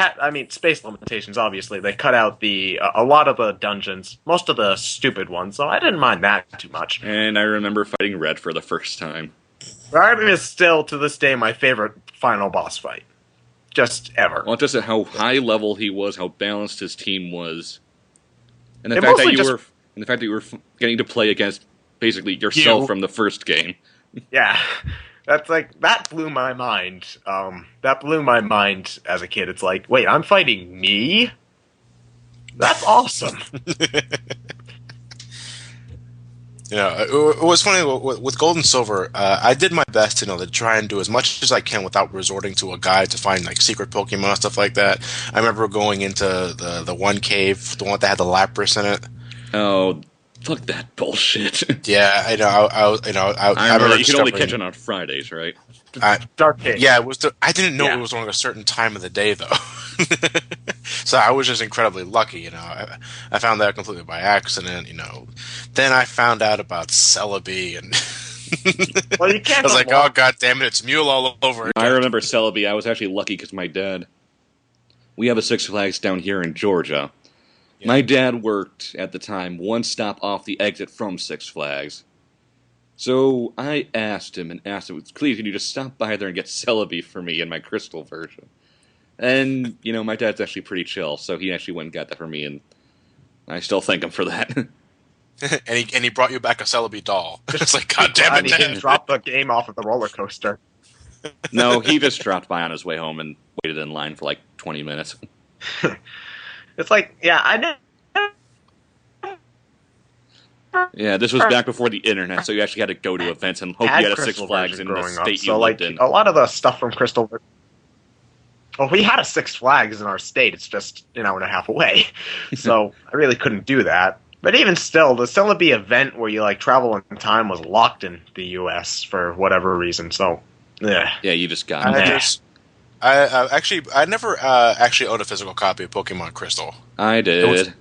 space limitations, obviously. They cut out a lot of the dungeons, most of the stupid ones, so I didn't mind that too much. And I remember fighting Red for the first time. Guardian is still, to this day, my favorite final boss fight. Just ever. Well, just how high level he was, how balanced his team was, and the fact that you were getting to play against basically yourself from the first game. Yeah, that blew my mind. That blew my mind as a kid. It's like, wait, I'm fighting me? That's awesome. It was funny with Gold and Silver. I did my best to try and do as much as I can without resorting to a guide to find like secret Pokemon and stuff like that. I remember going into the one cave, the one that had the Lapras in it. Oh, fuck that bullshit. Yeah, I know. I remember you could only catch it on Fridays, right? Dark Cave. Yeah, it was. I didn't know it was on a certain time of the day though. So I was just incredibly lucky, I found that completely by accident, Then I found out about Celebi, and well, you can't. I was like, oh god damn it, it's Mule all over again. I remember Celebi. I was actually lucky because my dad. We have a Six Flags down here in Georgia. Yeah. My dad worked at the time one stop off the exit from Six Flags. So I asked him, please, can you just stop by there and get Celebi for me in my crystal version? And, my dad's actually pretty chill, so he actually went and got that for me, and I still thank him for that. and he brought you back a Celebi doll. It's like, god damn it, he didn't drop the game off at the roller coaster. No, he just dropped by on his way home and waited in line for like 20 minutes. It's like, yeah, I know. Yeah, this was back before the internet, so you actually had to go to events and hope you had a Six Flags in the state you lived in. A lot of the stuff from Crystal... Well, we had a Six Flags in our state. It's just an hour and a half away. So I really couldn't do that. But even still, the Celebi event where you travel in time was locked in the U.S. for whatever reason. So, yeah. Yeah, you just got it. I never actually owned a physical copy of Pokemon Crystal. I did.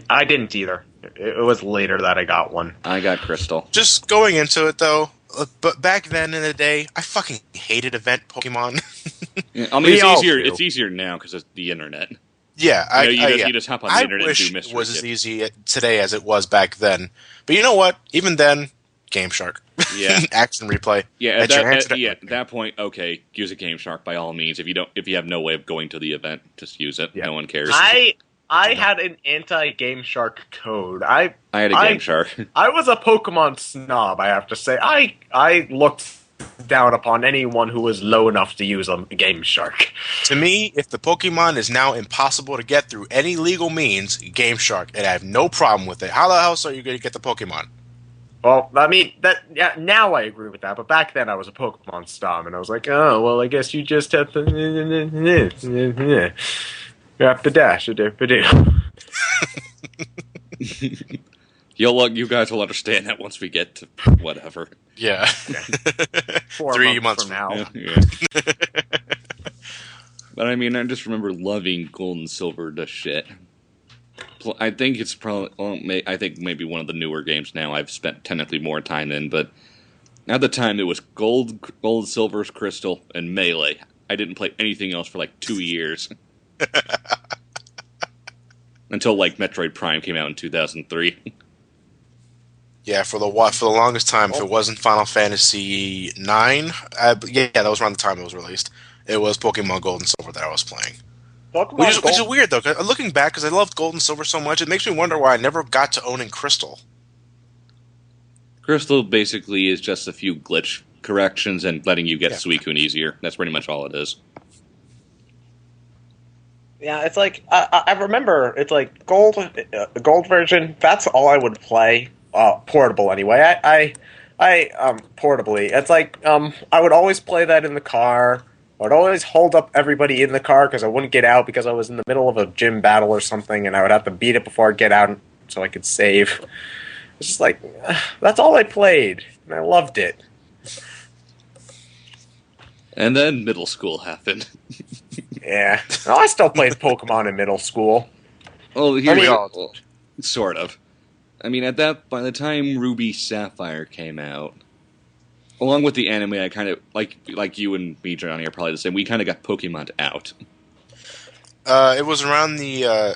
I didn't either. It was later that I got one. I got Crystal. Just going into it, though, but back then in the day, I fucking hated event Pokemon. Yeah, I mean, it's easier now because of the internet. Yeah, you just hop on the internet and do mystery. It was as easy today as it was back then. But you know what? Even then, Game Shark. Yeah. Action replay. Yeah, at that point, okay, use a Game Shark by all means. If you have no way of going to the event, just use it. Yeah. No one cares. I had an anti-Game Shark code. I had a Game Shark. I was a Pokemon snob, I have to say. I looked down upon anyone who was low enough to use a Game Shark. To me, if the Pokemon is now impossible to get through any legal means, Game Shark, and I have no problem with it. How the hell are you going to get the Pokemon? Well, I mean, now I agree with that, but back then I was a Pokemon snob, and I was like, oh, well, I guess you just have to... You have to dash. You guys will understand that once we get to whatever. Yeah. 3 months from now. Yeah. But I mean, I just remember loving Gold and Silver to shit. I think it's probably, I think maybe one of the newer games now I've spent technically more time in, but at the time it was Gold, Silver's Crystal, and Melee. I didn't play anything else for like 2 years. Until Metroid Prime came out in 2003. Yeah, for the longest time, if it wasn't Final Fantasy IX, that was around the time it was released. It was Pokemon Gold and Silver that I was playing. Which is weird though. Looking back, because I loved Gold and Silver so much, it makes me wonder why I never got to owning Crystal. Crystal basically is just a few glitch corrections and letting you get Suicune easier. That's pretty much all it is. Yeah, it's like I remember. It's like gold version. That's all I would play. Portable anyway. I portably. It's like I would always play that in the car. I would always hold up everybody in the car because I wouldn't get out because I was in the middle of a gym battle or something, and I would have to beat it before I'd get out so I could save. It's just like that's all I played, and I loved it. And then middle school happened. Yeah. No, I still played Pokemon in middle school. Well, sort of. I mean, by the time Ruby Sapphire came out, along with the anime, I kind of, like you and me, Johnny, are probably the same, we kind of got Pokemon out. It was around the,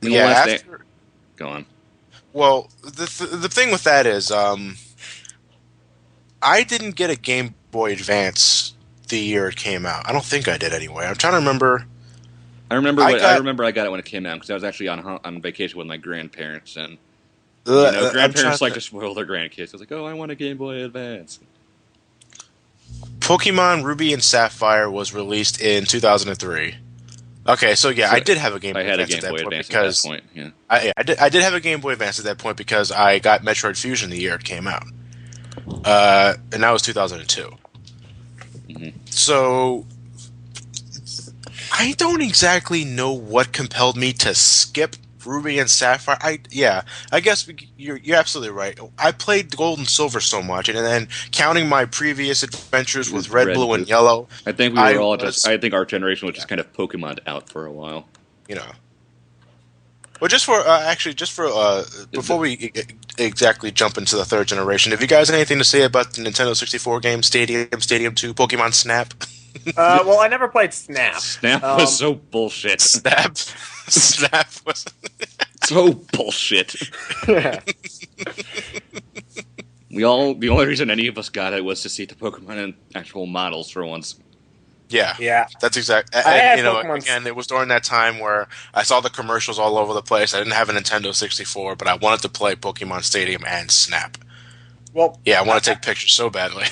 Go on. Well, the thing with that is, I didn't get a Game Boy Advance the year it came out. I don't think I did anyway. I'm trying to remember. I remember I got it when it came out because I was actually on vacation with my grandparents, and grandparents like to spoil their grandkids. I was like, "Oh, I want a Game Boy Advance." Pokemon Ruby and Sapphire was released in 2003. Okay, so yeah, I did have a Game Boy Advance at that point because I did have a Game Boy Advance at that point because I got Metroid Fusion the year it came out, and that was 2002. Mm-hmm. So I don't exactly know what compelled me to skip Ruby and Sapphire. I guess you're absolutely right. I played Gold and Silver so much, and then counting my previous adventures with Red, Blue, and Yellow, I think we were I think our generation was just kind of Pokemon out for a while. Well, before we exactly jump into the third generation, have you guys anything to say about the Nintendo 64 game Stadium 2, Pokemon Snap? Well, I never played Snap. Snap was so bullshit. Snap was so bullshit. The only reason any of us got it was to see the Pokemon in actual models for once. Yeah, that's exact. Again, it was during that time where I saw the commercials all over the place. I didn't have a Nintendo 64, but I wanted to play Pokemon Stadium and Snap. Well, yeah, I want to take pictures so badly.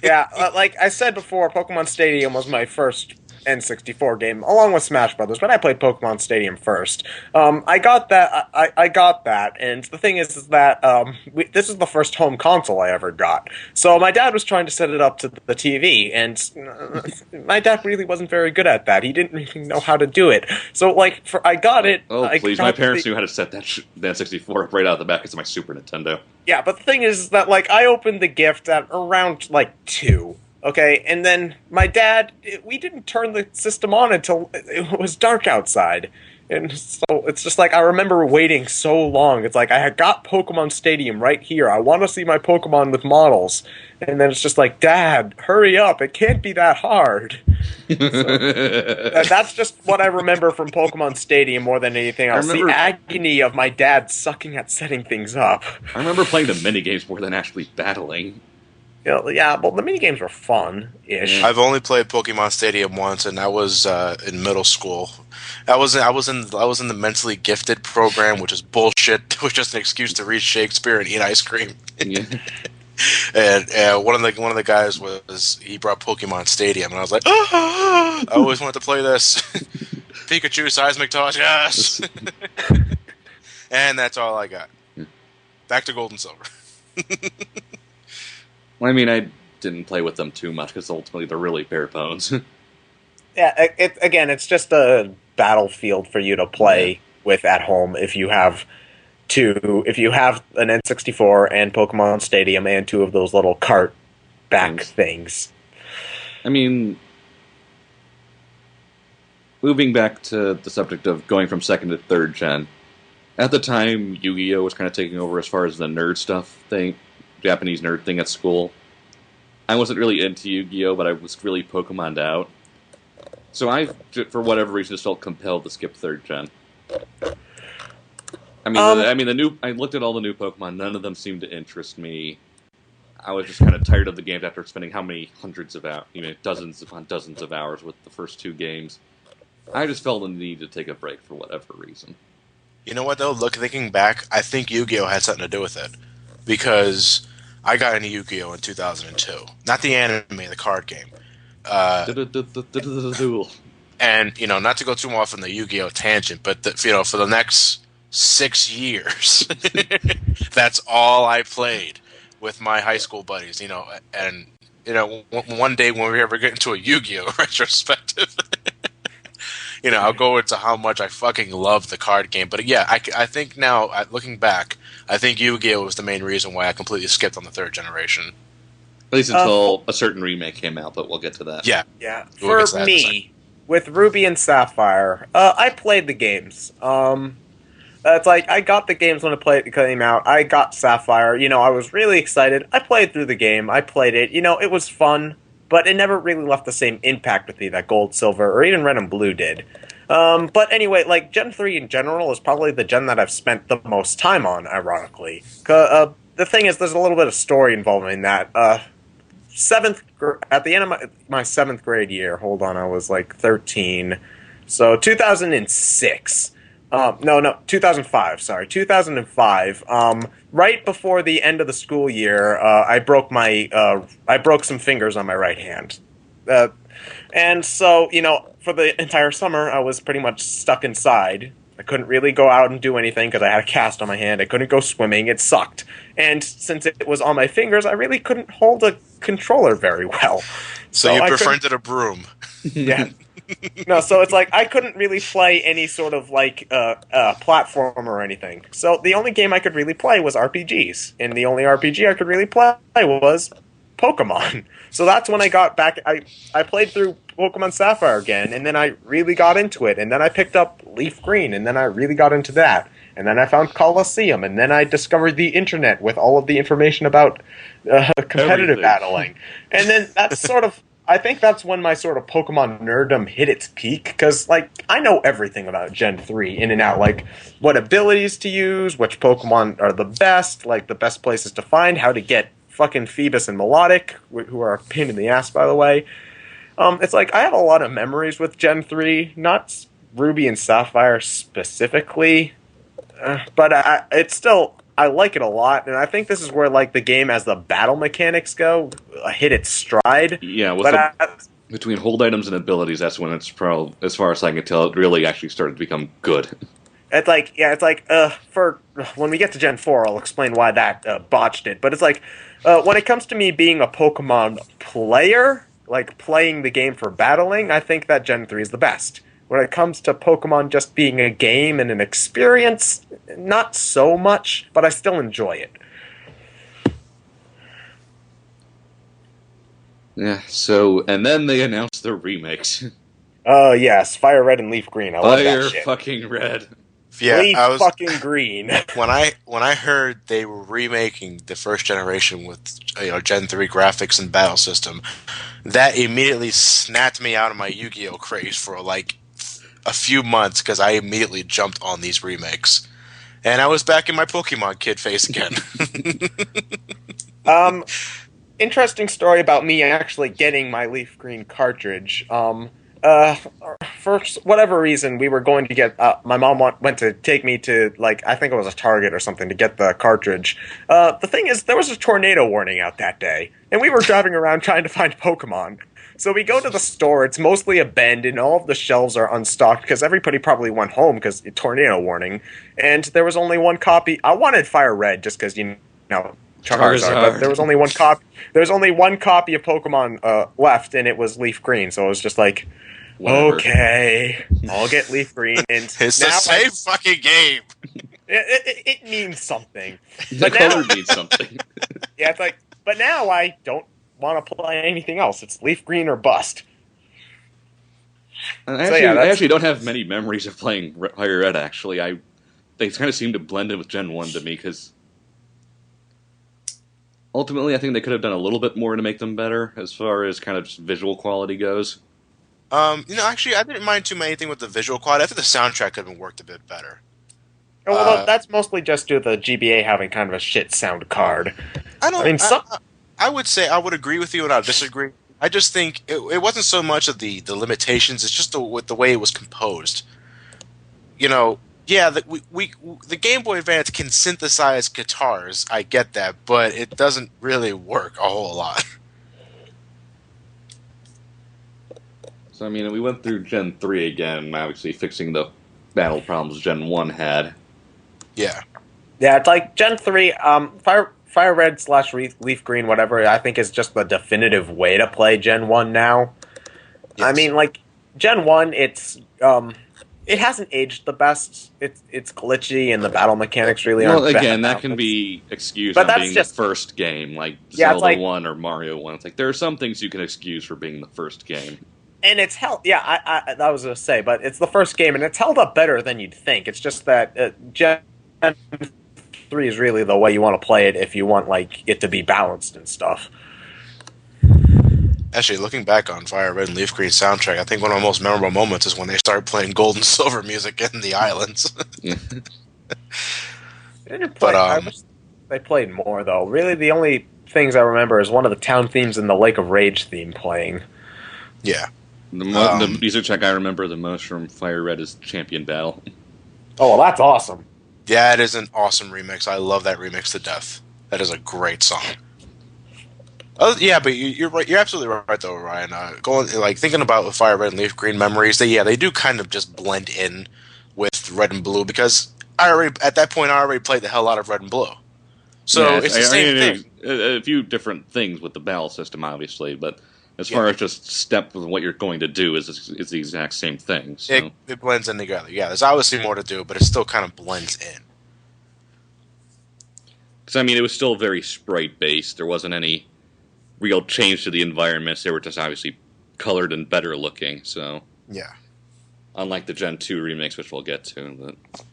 Yeah, like I said before, Pokemon Stadium was my first N64 game, along with Smash Brothers, but I played Pokemon Stadium first. I got that. I got that, and the thing is that this is the first home console I ever got. So my dad was trying to set it up to the TV, and my dad really wasn't very good at that. He didn't really know how to do it. So I got it. Oh, please! My parents knew how to set that N64 up right out of the back of my Super Nintendo. Yeah, but the thing is that I opened the gift at around 2. Okay, and then my dad, we didn't turn the system on until it was dark outside. And so it's just I remember waiting so long. It's I had got Pokemon Stadium right here. I want to see my Pokemon with models. And then it's just Dad, hurry up. It can't be that hard. That's just what I remember from Pokemon Stadium more than anything else. The agony of my dad sucking at setting things up. I remember playing the minigames more than actually battling. Yeah, well, the minigames were fun-ish. I've only played Pokemon Stadium once, and that was in middle school. I was in the mentally gifted program, which is bullshit. It was just an excuse to read Shakespeare and eat ice cream. Yeah. And one of the guys he brought Pokemon Stadium, and I was like, oh, I always wanted to play this. Pikachu, Seismic Toss, yes. And that's all I got. Back to Gold and Silver. Well, I mean, I didn't play with them too much because ultimately they're really bare bones. Yeah, it's just a battlefield for you to play with at home if you have an N64 and Pokemon Stadium and 2 of those little cart back things. I mean, moving back to the subject of going from second to third gen, at the time Yu-Gi-Oh was kind of taking over as far as the nerd stuff thing. Japanese nerd thing at school. I wasn't really into Yu-Gi-Oh, but I was really Pokemon'd out. So I, for whatever reason, just felt compelled to skip third gen. I looked at all the new Pokemon. None of them seemed to interest me. I was just kind of tired of the games after spending how many hundreds of hours, dozens upon dozens of hours with the first 2 games. I just felt the need to take a break for whatever reason. You know what, though? Thinking back, I think Yu-Gi-Oh had something to do with it. Because I got into Yu-Gi-Oh! In 2002. Not the anime, the card game. And, not to go too off on the Yu-Gi-Oh! Tangent, but, for the next 6 years, that's all I played with my high school buddies, and, one day when we ever get into a Yu-Gi-Oh! Retrospective, I'll go into how much I fucking love the card game. But yeah, I think now, looking back, I think Yu-Gi-Oh! Was the main reason why I completely skipped on the third generation. At least until a certain remake came out, but we'll get to that. Yeah. For me, with Ruby and Sapphire, I played the games. It's I got the games when it came out. I got Sapphire. I was really excited. I played through the game. I played it. It was fun. But it never really left the same impact with me that Gold, Silver, or even Red and Blue did. But anyway, Gen 3 in general is probably the gen that I've spent the most time on, ironically. the thing is, there's a little bit of story involving that. At the end of my 7th grade year, hold on, I was like 13. So 2006. No, 2005. Sorry, 2005. Right before the end of the school year, I broke some fingers on my right hand, and so for the entire summer, I was pretty much stuck inside. I couldn't really go out and do anything because I had a cast on my hand. I couldn't go swimming. It sucked. And since it was on my fingers, I really couldn't hold a controller very well. So you befriended a broom. Yeah. No, so it's like I couldn't really play any sort of like platform or anything. So the only game I could really play was RPGs. And the only RPG I could really play was Pokemon. So that's when I got back. I played through Pokemon Sapphire again, and then I really got into it. And then I picked up Leaf Green, and then I really got into that. And then I found Colosseum, and then I discovered the internet with all of the information about competitive battling. And then that's sort of, I think that's when my sort of Pokemon nerddom hit its peak, because, like, I know everything about Gen 3 in and out, like, what abilities to use, which Pokemon are the best, like, the best places to find, how to get fucking Phoebus and Melodic, who are a pain in the ass, by the way. It's like, I have a lot of memories with Gen 3, not Ruby and Sapphire specifically, but it's still, I like it a lot, and I think this is where, like, the game, as the battle mechanics go, hit its stride. Yeah, between hold items and abilities, that's when it's probably, as far as I can tell, it really actually started to become good. It's like, for when we get to Gen 4, I'll explain why that botched it, but it's like, when it comes to me being a Pokemon player, like playing the game for battling, I think that Gen 3 is the best. When it comes to Pokemon just being a game and an experience, not so much, but I still enjoy it. Yeah, so, and then they announced the remakes. Oh, yes, Fire Red and Leaf Green. I love that shit. Fire fucking Red. Yeah, Leaf fucking Green. When I heard they were remaking the first generation with Gen 3 graphics and battle system, that immediately snapped me out of my Yu-Gi-Oh craze for like a few months, because I immediately jumped on these remakes. And I was back in my Pokemon kid face again. Interesting story about me actually getting my Leaf Green cartridge. For whatever reason, we were going to get, my mom went to take me to, like, I think it was a Target or something to get the cartridge. The thing is, there was a tornado warning out that day, and we were driving around trying to find Pokemon. So we go to the store, it's mostly a bend, and all of the shelves are unstocked, because everybody probably went home because tornado warning, and there was only one copy. I wanted Fire Red, just because, Charizard, but there was only one copy. There was only one copy of Pokemon left, and it was Leaf Green, so it was just like, whatever. Okay, I'll get Leaf Green. And it's the same fucking game. It means something. The color means something. Yeah, it's like, but now I don't want to play anything else. It's Leaf Green or bust. And I actually don't have many memories of playing Fire Red, actually. They kind of seem to blend in with Gen 1 to me, because ultimately I think they could have done a little bit more to make them better, as far as kind of just visual quality goes. Actually, I didn't mind too anything with the visual quality. I think the soundtrack could have been worked a bit better. Well, that's mostly just due to the GBA having kind of a shit sound card. I would say I would agree with you and I would disagree. I just think it wasn't so much of the limitations, it's just the way it was composed. The Game Boy Advance can synthesize guitars, I get that, but it doesn't really work a whole lot. So, I mean, we went through Gen 3 again, obviously fixing the battle problems Gen 1 had. Yeah. Yeah, it's like Gen 3, Fire Red / Leaf Green, whatever, I think is just the definitive way to play Gen 1 now. Yes. I mean, like, Gen 1, it hasn't aged the best. It's glitchy, and the battle mechanics really aren't. Well, again, that can be excused on being the first game, like Zelda 1 or Mario 1. It's like, there are some things you can excuse for being the first game. And it's held, I was going to say, but it's the first game, and it's held up better than you'd think. It's just that Gen 3 is really the way you want to play it if you want, like, it to be balanced and stuff. Actually, looking back on Fire Red and Leaf Green soundtrack, I think one of the most memorable moments is when they started playing Gold and Silver music in the islands. Yeah. They played more, though. Really, the only things I remember is one of the town themes and the Lake of Rage theme playing. Yeah. The music track I remember the most from Fire Red is Champion Battle. Oh, well, that's awesome. Yeah, it is an awesome remix. I love that remix to death. That is a great song. Oh yeah, but you're right. You're absolutely right, though, Ryan. Thinking about Fire Red and Leaf Green memories, they do kind of just blend in with Red and Blue because at that point I already played the hell out of Red and Blue. So it's the same thing. A few different things with the battle system, obviously, but as far as just step with what you're going to do is the exact same thing. So. It blends in together. Yeah, there's obviously more to do, but it still kind of blends in. Because, I mean, it was still very sprite-based. There wasn't any real change to the environments. They were just obviously colored and better looking, so... Yeah. Unlike the Gen 2 remix, which we'll get to. But...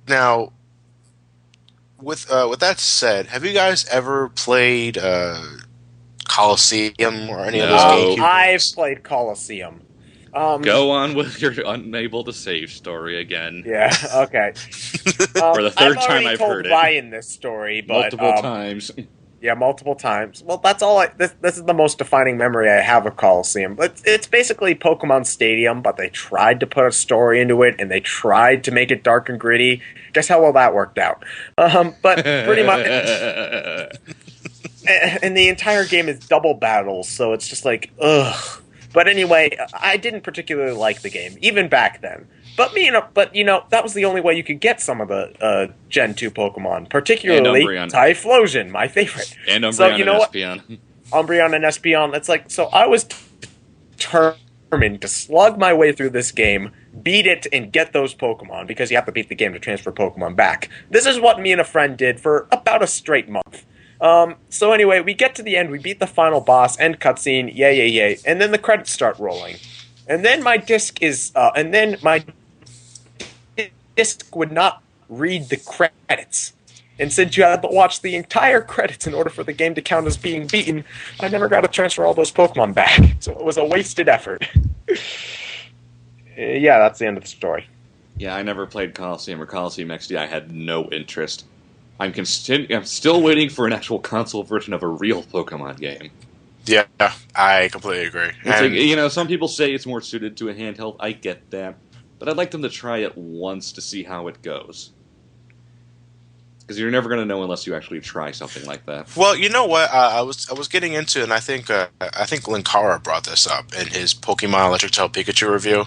Now, with that said, have you guys ever played Coliseum or any of those GameCube games? I've played Coliseum. Go on with your unable to save story again. Yeah, okay. For the third time I've heard it. I've already told Ryan this story, but... Multiple times. Yeah, multiple times. Well, that's all this is the most defining memory I have of Coliseum. But it's basically Pokemon Stadium, but they tried to put a story into it, and they tried to make it dark and gritty. Guess how well that worked out. But pretty much... and the entire game is double battles, so it's just like, ugh. But anyway, I didn't particularly like the game, even back then. But that was the only way you could get some of the Gen 2 Pokemon, particularly Typhlosion, my favorite. And Umbreon and Espeon. Umbreon and Espeon. It's like, so I was determined to slug my way through this game, beat it, and get those Pokemon, because you have to beat the game to transfer Pokemon back. This is what me and a friend did for about a straight month. So anyway, we get to the end, we beat the final boss, end cutscene, yay, and then the credits start rolling. And then my disc would not read the credits. And since you had to watch the entire credits in order for the game to count as being beaten, I never got to transfer all those Pokemon back. So it was a wasted effort. Yeah, that's the end of the story. Yeah, I never played Coliseum or Coliseum XD. I had no interest. I'm still waiting for an actual console version of a real Pokemon game. Yeah, I completely agree. It's like, some people say it's more suited to a handheld. I get that. But I'd like them to try it once to see how it goes. Because you're never going to know unless you actually try something like that. Well, you know what? I was getting into, and I think Linkara brought this up in his Pokemon Electric Tail Pikachu review.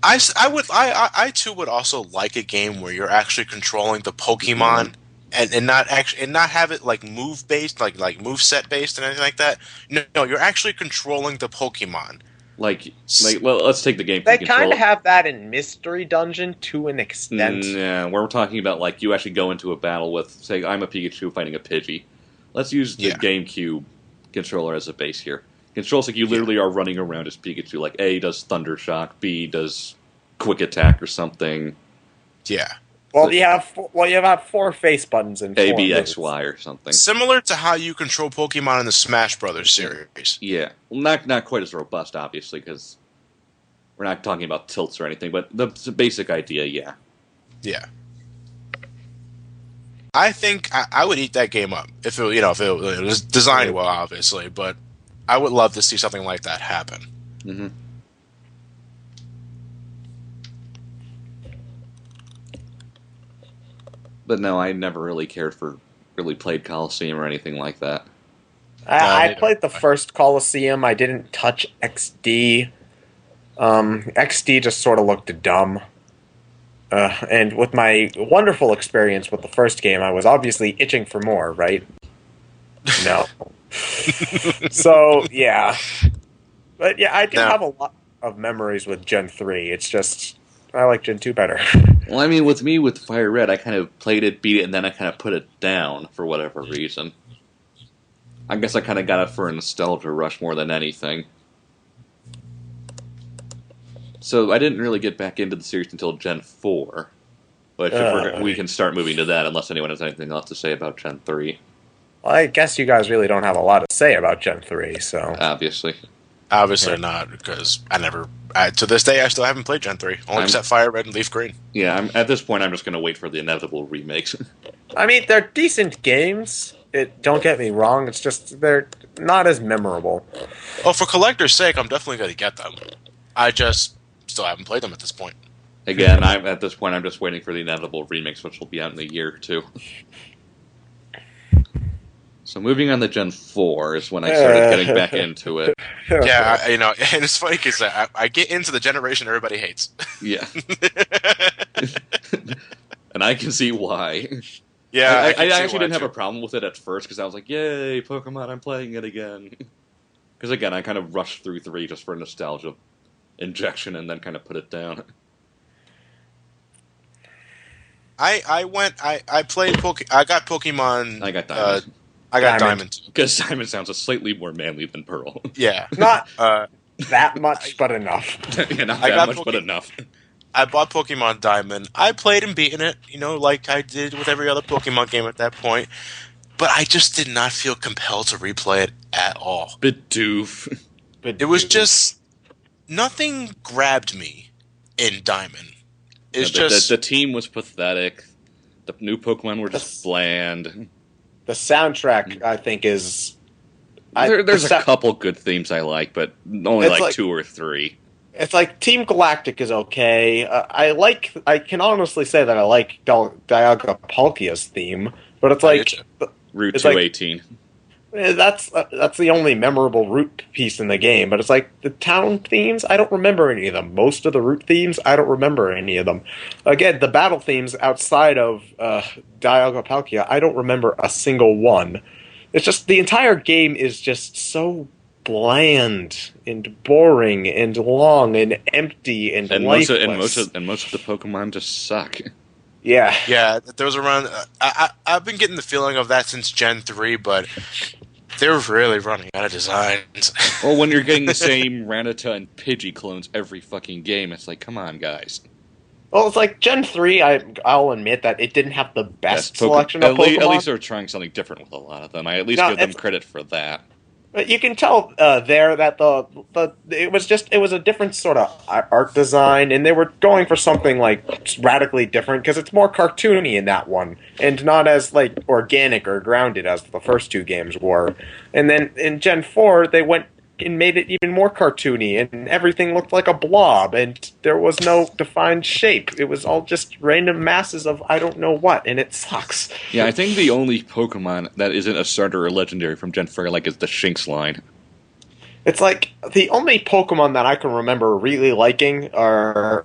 I too would also like a game where you're actually controlling the Pokemon and not have it like move based, like move set based and anything like that. No, you're actually controlling the Pokemon. Well, let's take the game. They kind of have that in Mystery Dungeon to an extent. Yeah, where we're talking about like you actually go into a battle with, say, I'm a Pikachu fighting a Pidgey. Let's use the GameCube controller as a base here. Controls like you literally are running around as Pikachu. Like A does Thunder Shock, B does Quick Attack or something. Yeah. Well, you have 4 face buttons and 4 A, B, moves. X, Y or something. Similar to how you control Pokemon in the Smash Brothers series. Yeah. Well, not quite as robust, obviously, because we're not talking about tilts or anything, but the basic idea, yeah. Yeah. I think I would eat that game up if it was designed well, obviously, but I would love to see something like that happen. Mm-hmm. But no, I never really played Coliseum or anything like that. I played the first Coliseum. I didn't touch XD. XD just sort of looked dumb. And with my wonderful experience with the first game, I was obviously itching for more, right? No. So, yeah. But yeah, I do have a lot of memories with Gen 3. It's just, I like Gen 2 better. Well, I mean, with Fire Red, I kind of played it, beat it, and then I kind of put it down for whatever reason. I guess I kind of got it for a nostalgia rush more than anything. So I didn't really get back into the series until Gen 4. But we can start moving to that unless anyone has anything else to say about Gen 3. Well, I guess you guys really don't have a lot to say about Gen 3, so... Obviously. Obviously not, because to this day, I still haven't played Gen 3. Only except Fire Red and Leaf Green. Yeah, at this point, I'm just going to wait for the inevitable remakes. I mean, they're decent games. Don't get me wrong. It's just they're not as memorable. Well, for collector's sake, I'm definitely going to get them. I just still haven't played them at this point. Again, at this point, I'm just waiting for the inevitable remakes, which will be out in a year or two. So moving on to Gen 4 is when I started getting back into it. Yeah, and it's funny because I get into the generation everybody hates. Yeah. And I can see why. Yeah, I actually didn't have a problem with it at first because I was like, yay, Pokemon, I'm playing it again. Because again, I kind of rushed through 3 just for nostalgia injection and then kind of put it down. I played I got Pokemon. I got Diamond. I got Diamond. Because Diamond sounds slightly more manly than Pearl. Yeah. Not that much, but enough. Yeah, not that much, but enough. I bought Pokemon Diamond. I played and beaten it, like I did with every other Pokemon game at that point. But I just did not feel compelled to replay it at all. Bidoof. It was just... Nothing grabbed me in Diamond. It's just... The team was pathetic. The new Pokemon were just bland. The soundtrack, I think, is... There's a couple good themes I like, but only like 2 or 3. It's like Team Galactic is okay. I can honestly say that I like Dialga Palkia's theme, but it's like... Route 218. That's the only memorable route piece in the game, but it's like the town themes, I don't remember any of them. Most of the route themes, I don't remember any of them. Again, the battle themes outside of Dialga Palkia, I don't remember a single one. It's just the entire game is just so bland and boring and long and empty and lifeless. Most of the Pokemon just suck. Yeah. Yeah, there was around... I've been getting the feeling of that since Gen 3, but they're really running out of designs. Well, when you're getting the same Rattata and Pidgey clones every fucking game, it's like, come on, guys. Well, it's like Gen 3, I'll admit that it didn't have the best selection of Pokemon. At least they're trying something different with a lot of them. I at least give them credit for that. But you can tell there that it was a different sort of art design, and they were going for something like radically different because it's more cartoony in that one, and not as like organic or grounded as the first 2 games were. And then in Gen 4, they went and made it even more cartoony, and everything looked like a blob, and there was no defined shape. It was all just random masses of I don't know what, and it sucks. Yeah, I think the only Pokemon that isn't a starter or legendary from Gen 4 is the Shinx line. It's like the only Pokemon that I can remember really liking are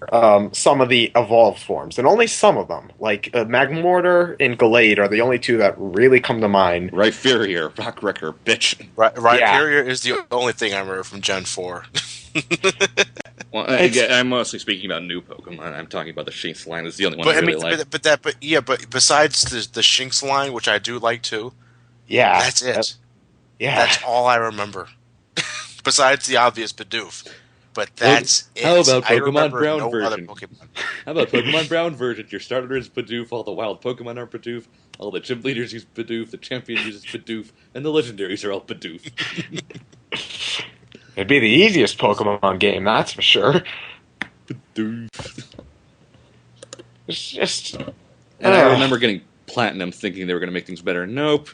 some of the evolved forms, and only some of them. Like Magmortar and Gallade are the only 2 that really come to mind. Rhyperior, Rockwrecker, bitch. Rhyperior is the only thing I remember from Gen 4. Well, I'm mostly speaking about new Pokemon. I'm talking about the Shinx line. It's the only one I really like. But besides the Shinx line, which I do like too, that's it. That's all I remember. Besides the obvious Bidoof. But that's it. How about Pokemon Brown version? How about Pokemon Brown version? Your starter is Bidoof, all the wild Pokemon are Bidoof, all the gym leaders use Bidoof, the champion uses Bidoof, and the legendaries are all Bidoof. It'd be the easiest Pokemon game, that's for sure. Bidoof. It's just... And I remember getting Platinum thinking they were going to make things better. Nope.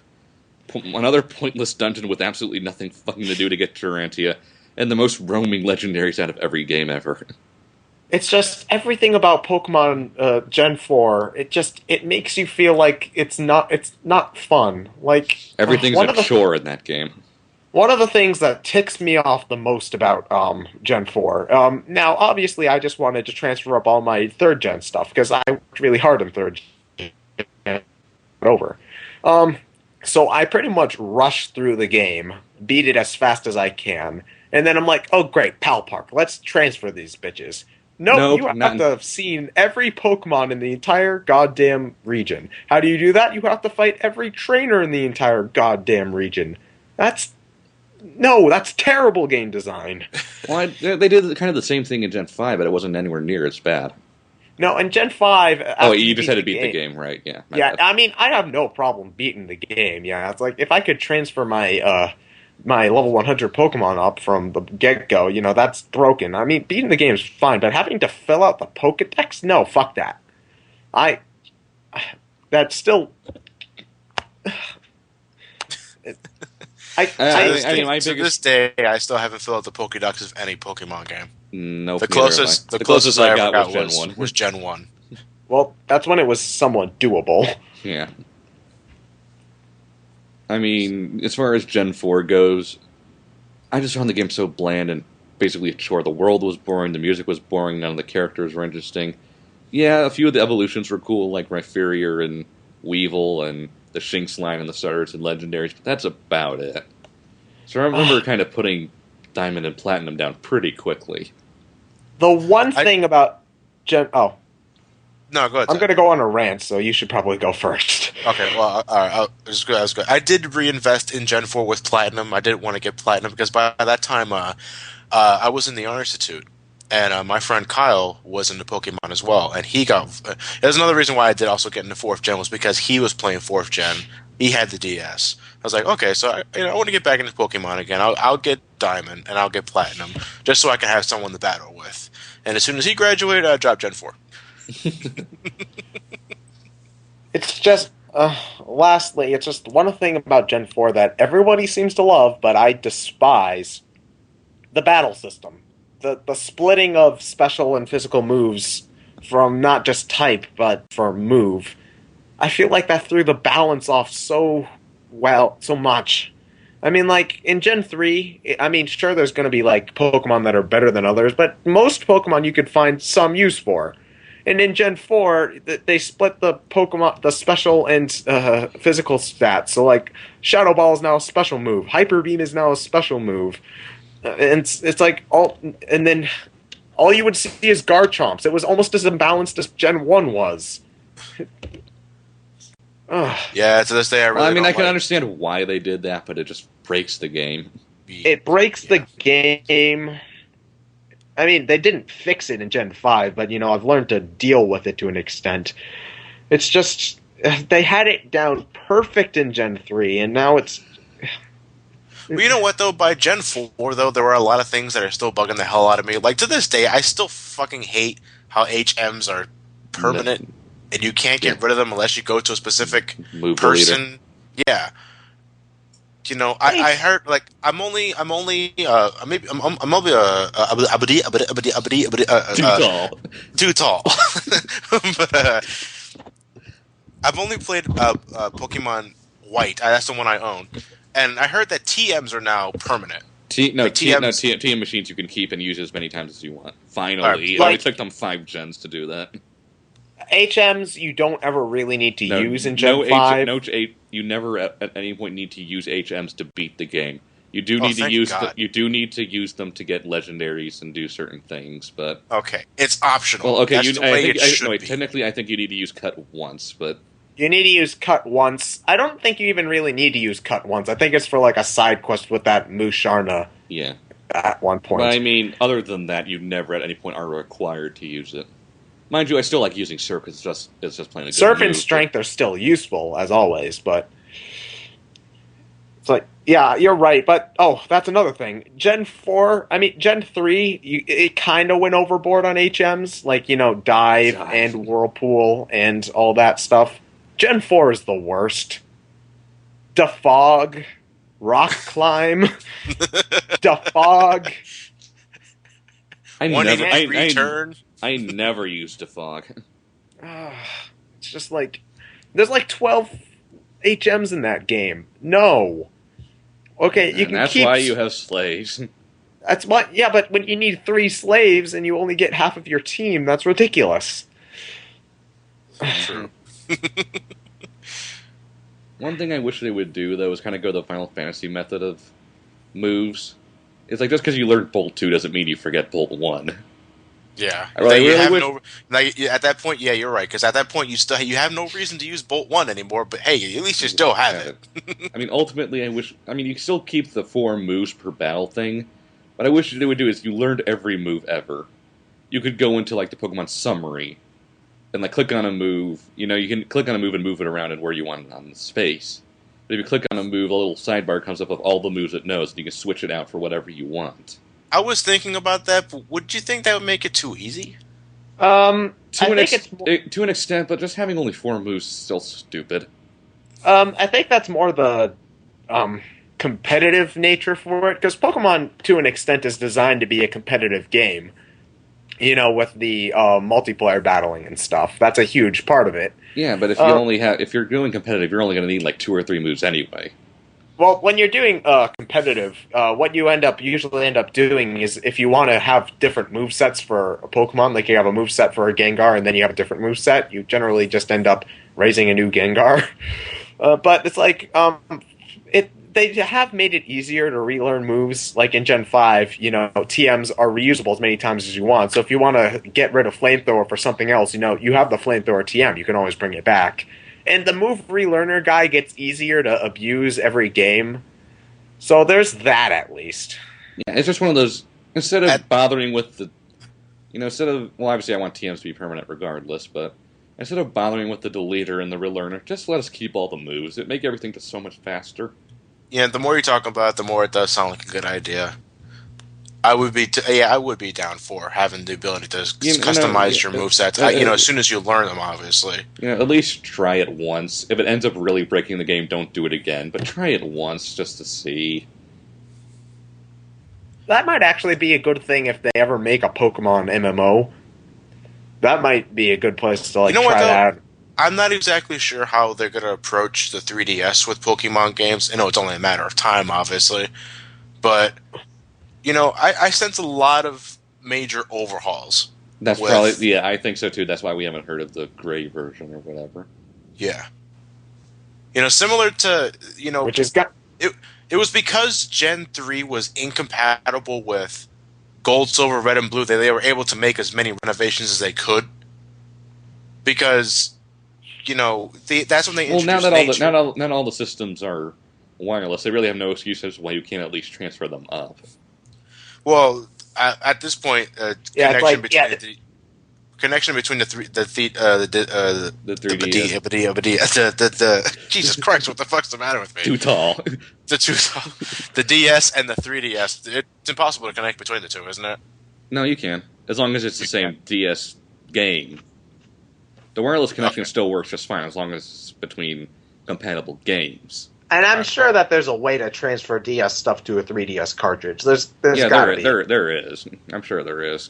Another pointless dungeon with absolutely nothing fucking to do to get Tarantia, and the most roaming legendaries out of every game ever. It's just everything about Pokemon Gen 4. It makes you feel like it's not fun. Like everything's a chore in that game. One of the things that ticks me off the most about Gen 4. Now, obviously, I just wanted to transfer up all my 3rd gen stuff because I worked really hard in 3rd gen. Over. So I pretty much rushed through the game, beat it as fast as I can, and then I'm like, oh great, Pal Park, let's transfer these bitches. Nope, you have to have seen every Pokemon in the entire goddamn region. How do you do that? You have to fight every trainer in the entire goddamn region. That's terrible game design. Well, they did kind of the same thing in Gen 5, but it wasn't anywhere near as bad. No, in Gen 5... Oh, you just had to beat the game, right? Yeah. Yeah, I mean, I have no problem beating the game. Yeah, it's like, if I could transfer my my level 100 Pokemon up from the get-go, that's broken. I mean, beating the game is fine, but having to fill out the Pokedex? No, fuck that. That's still... To this day, I still haven't filled out the Pokédex of any Pokemon game. Nope. The closest I ever got was Gen 1. Well, that's when it was somewhat doable. Yeah. I mean, as far as Gen 4 goes, I just found the game so bland and basically a chore. The world was boring, the music was boring, none of the characters were interesting. Yeah, a few of the evolutions were cool, like Rhyperior and Weevil and the Shinx line and the starters and legendaries, but that's about it. So I remember kind of putting Diamond and Platinum down pretty quickly. The one thing about Gen... Oh. No, go ahead. I'm going to go on a rant, so you should probably go first. Okay, well, all right, I was good. I did reinvest in Gen 4 with Platinum. I didn't want to get Platinum because by that time I was in the Art Institute. And my friend Kyle was into Pokemon as well, and he got. There's another reason why I did also get into 4th Gen was because he was playing 4th Gen. He had the DS. I was like, okay, so I want to get back into Pokemon again. I'll get Diamond and I'll get Platinum just so I can have someone to battle with. And as soon as he graduated, I dropped Gen 4. It's just. Lastly, it's just one thing about Gen 4 that everybody seems to love, but I despise: the battle system. The splitting of special and physical moves from not just type, but for move. I feel like that threw the balance off so much. I mean, like, in Gen 3, I mean, sure, there's going to be, like, Pokemon that are better than others, but most Pokemon you could find some use for. And in Gen 4, they split the Pokemon, the special and physical stats. So, like, Shadow Ball is now a special move. Hyper Beam is now a special move. And it's like and then all you would see is Garchomps. It was almost as imbalanced as Gen 1 was. Yeah, to this day I mean, I can understand why they did that, but it just breaks the game. It breaks the game. I mean, they didn't fix it in Gen 5, but I've learned to deal with it to an extent. It's just they had it down perfect in Gen 3, and now it's... Well, you know what, though? By Gen 4, though, there were a lot of things that are still bugging the hell out of me. Like, to this day, I still fucking hate how HMs are permanent, and you can't get rid of them unless you go to a specific person. Yeah. I heard, like, I'm only too tall. But I've only played Pokemon White. That's the one I own. And I heard that TMs are now permanent. TM machines you can keep and use as many times as you want. Finally. It only took them 5 gens to do that. HMs you don't ever really need to use in Gen 5. You never at any point need to use HMs to beat the game. You do need to use you do need to use them to get legendaries and do certain things, but okay, it's optional. Well, okay, technically I think you need to use Cut once, but you need to use Cut once. I don't think you even really need to use Cut once. I think it's for like a side quest with that Musharna. Yeah. At one point. But I mean, other than that, you never at any point are required to use it. Mind you, I still like using Surf because it's just plain a good Surf and move, Strength are still useful, as always, but... It's like, yeah, you're right, but... Oh, that's another thing. Gen 3, it kind of went overboard on HMs, like, Dive and Whirlpool and all that stuff. Gen 4 is the worst. Defog, Rock Climb, Defog... I never used Defog. It's just like... There's like 12 HMs in that game. No. Okay, you can that's keep... why you have slaves. That's why... Yeah, but when you need 3 slaves and you only get half of your team, that's ridiculous. True. One thing I wish they would do, though, is kind of go the Final Fantasy method of moves. It's like, just because you learn Bolt 2 doesn't mean you forget Bolt 1. Yeah. At that point, yeah, you're right. Because at that point, you have no reason to use Bolt 1 anymore. But hey, at least you still have it. I mean, ultimately, you can still keep the 4 moves per battle thing. What I wish they would do is you learned every move ever. You could go into like the Pokemon summary and like click on a move. You can click on a move and move it around and where you want it on the space. But if you click on a move, a little sidebar comes up of all the moves it knows, and you can switch it out for whatever you want. I was thinking about that, but would you think that would make it too easy? To an extent, but just having only 4 moves is still stupid. I think that's more the competitive nature for it, because Pokemon, to an extent, is designed to be a competitive game. You know, with the multiplayer battling and stuff, that's a huge part of it. Yeah, but if you're doing competitive, you're only going to need like 2 or 3 moves anyway. Well, when you're doing competitive, what you usually end up doing is, if you want to have different movesets for a Pokemon, like you have a moveset for a Gengar and then you have a different moveset, you generally just end up raising a new Gengar. But it's like, they have made it easier to relearn moves. Like in Gen 5, you know, TMs are reusable as many times as you want. So if you want to get rid of Flamethrower for something else, you know, you have the Flamethrower TM. You can always bring it back. And the move relearner guy gets easier to abuse every game. So there's that, at least. Yeah, it's just one of those, instead of bothering with the, you know, well, obviously I want TMs to be permanent regardless, but instead of bothering with the deleter and the relearner, just let us keep all the moves. It'd make everything just so much faster. Yeah, the more you talk about it, the more it does sound like a good idea. I would be down for having the ability to customize your movesets. As soon as you learn them, obviously. You know, at least try it once. If it ends up really breaking the game, don't do it again. But try it once just to see. That might actually be a good thing if they ever make a Pokemon MMO. That might be a good place to try that. I'm not exactly sure how they're going to approach the 3DS with Pokemon games. I know it's only a matter of time, obviously. But, you know, I sense a lot of major overhauls. That's probably, yeah, I think so too. That's why we haven't heard of the gray version or whatever. Yeah. You know, similar to, you know... It was because Gen 3 was incompatible with Gold, Silver, Red, and Blue that they were able to make as many renovations as they could. Because... You know, that's when they introduced not all the systems are wireless. They really have no excuse as to why you can't at least transfer them up. Well, at this point, connection between the 3DS. Jesus Christ, what the fuck's the matter with me? Too tall. The DS and the 3DS. It's impossible to connect between the two, isn't it? No, you can, as long as it's the same DS game. The wireless connection still works just fine as long as it's between compatible games. And I'm sure that there's a way to transfer DS stuff to a 3DS cartridge. There's gotta be. There is. I'm sure there is.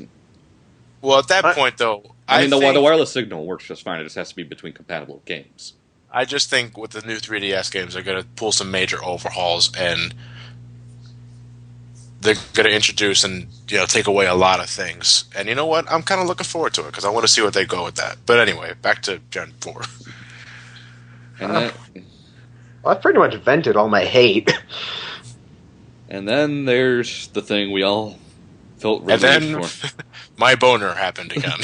Well, at that point, though... the wireless signal works just fine. It just has to be between compatible games. I just think with the new 3DS games, they're going to pull some major overhauls, and they're going to introduce and take away a lot of things. And you know what? I'm kind of looking forward to it because I want to see where they go with that. But anyway, back to Gen 4. Well, I pretty much vented all my hate. And then there's the thing we all felt relieved for. My boner happened again.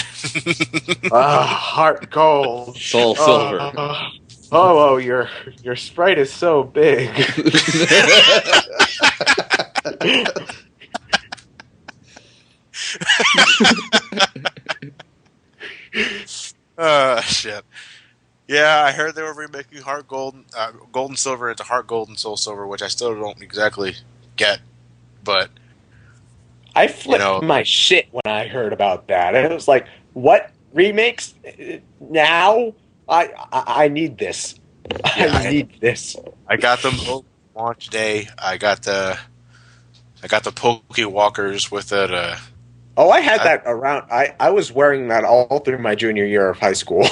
Heart gold. Soul silver. Oh, your sprite is so big. Shit. Yeah, I heard they were remaking Heart Gold, Gold and Silver into Heart Gold and Soul Silver, which I still don't exactly get, but... I flipped my shit when I heard about that. It was like, what? Remakes? Now? I need this. I need this. I got them launch day. I got the Poke Walkers with it. I had that around. I was wearing that all through my junior year of high school.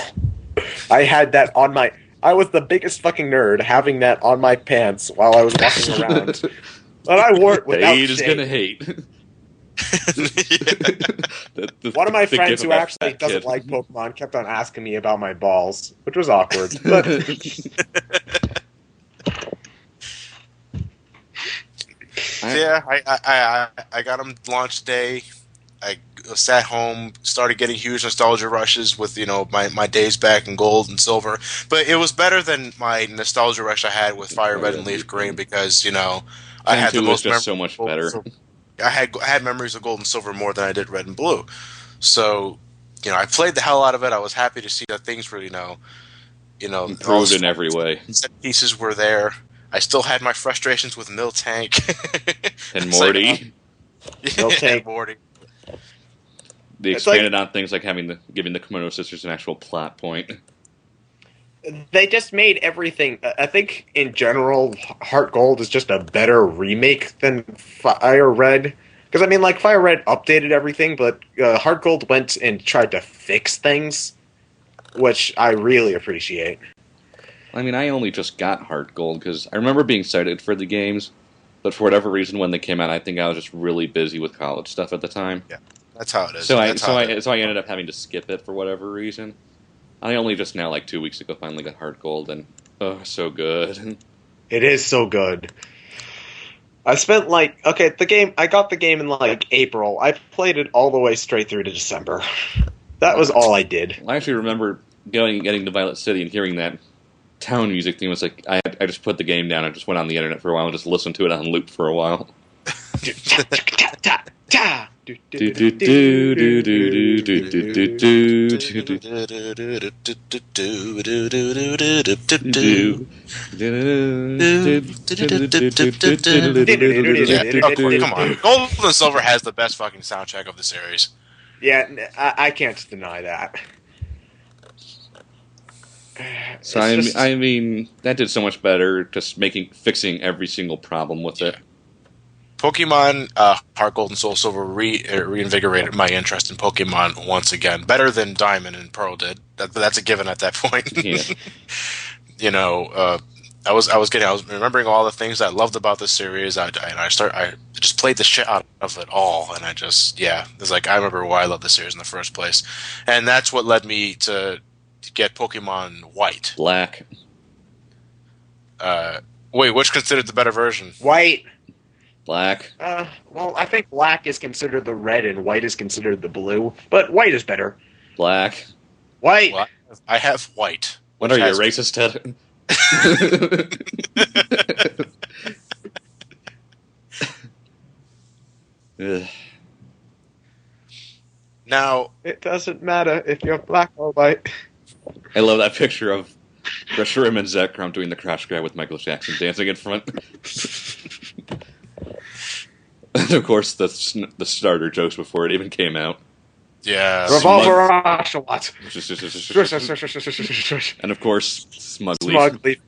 I had that on my... I was the biggest fucking nerd having that on my pants while I was walking around. But I wore it without hate is gonna hate. One of my friends who actually doesn't like Pokemon kept on asking me about my balls, which was awkward. But yeah, I got them launch day. I sat home, started getting huge nostalgia rushes with my days back in Gold and Silver. But it was better than my nostalgia rush I had with Fire Red and Leaf Green because I had the most just so much better. I had memories of Gold and Silver more than I did Red and Blue. So, I played the hell out of it. I was happy to see that things were, improved in every way. Set pieces were there. I still had my frustrations with Miltank and Morty. And Morty. They expanded on things like giving the Kimono Sisters an actual plot point. They just made everything. I think in general, Heart Gold is just a better remake than Fire Red. Because I mean, like Fire Red updated everything, but Heart Gold went and tried to fix things, which I really appreciate. I mean, I only just got Heart Gold because I remember being excited for the games, but for whatever reason, when they came out, I think I was just really busy with college stuff at the time. Yeah, that's how it is. So I ended up having to skip it for whatever reason. I only just now, like 2 weeks ago, finally got Heart Gold, and so good. It is so good. I spent I got the game in like April. I played it all the way straight through to December. That was all I did. I actually remember getting to Violet City and hearing that town music theme. Was like I just put the game down and just went on the internet for a while and just listened to it on loop for a while. Come on, Gold and Silver has the best fucking soundtrack of the series. Yeah, I can't deny that. So I mean, that did so much better, just fixing every single problem with it. Pokemon Heart Gold and Soul Silver reinvigorated my interest in Pokemon once again, better than Diamond and Pearl did. That's a given at that point. Yeah. I was remembering all the things I loved about the series. I just played the shit out of it all, and it's like I remember why I loved the series in the first place, and that's what led me to get Pokemon White. Black. Wait, which considered the better version? White. Black. Well, I think black is considered the red and white is considered the blue, but white is better. Black. White. Well, I have white. What are you, racist, Ted? Now, it doesn't matter if you're black or white. I love that picture of Reshiram and Zekrom doing the crash grab with Michael Jackson dancing in front. And of course, the starter jokes before it even came out. Yeah. Revolver Ocelot. And of course, Smugleaf.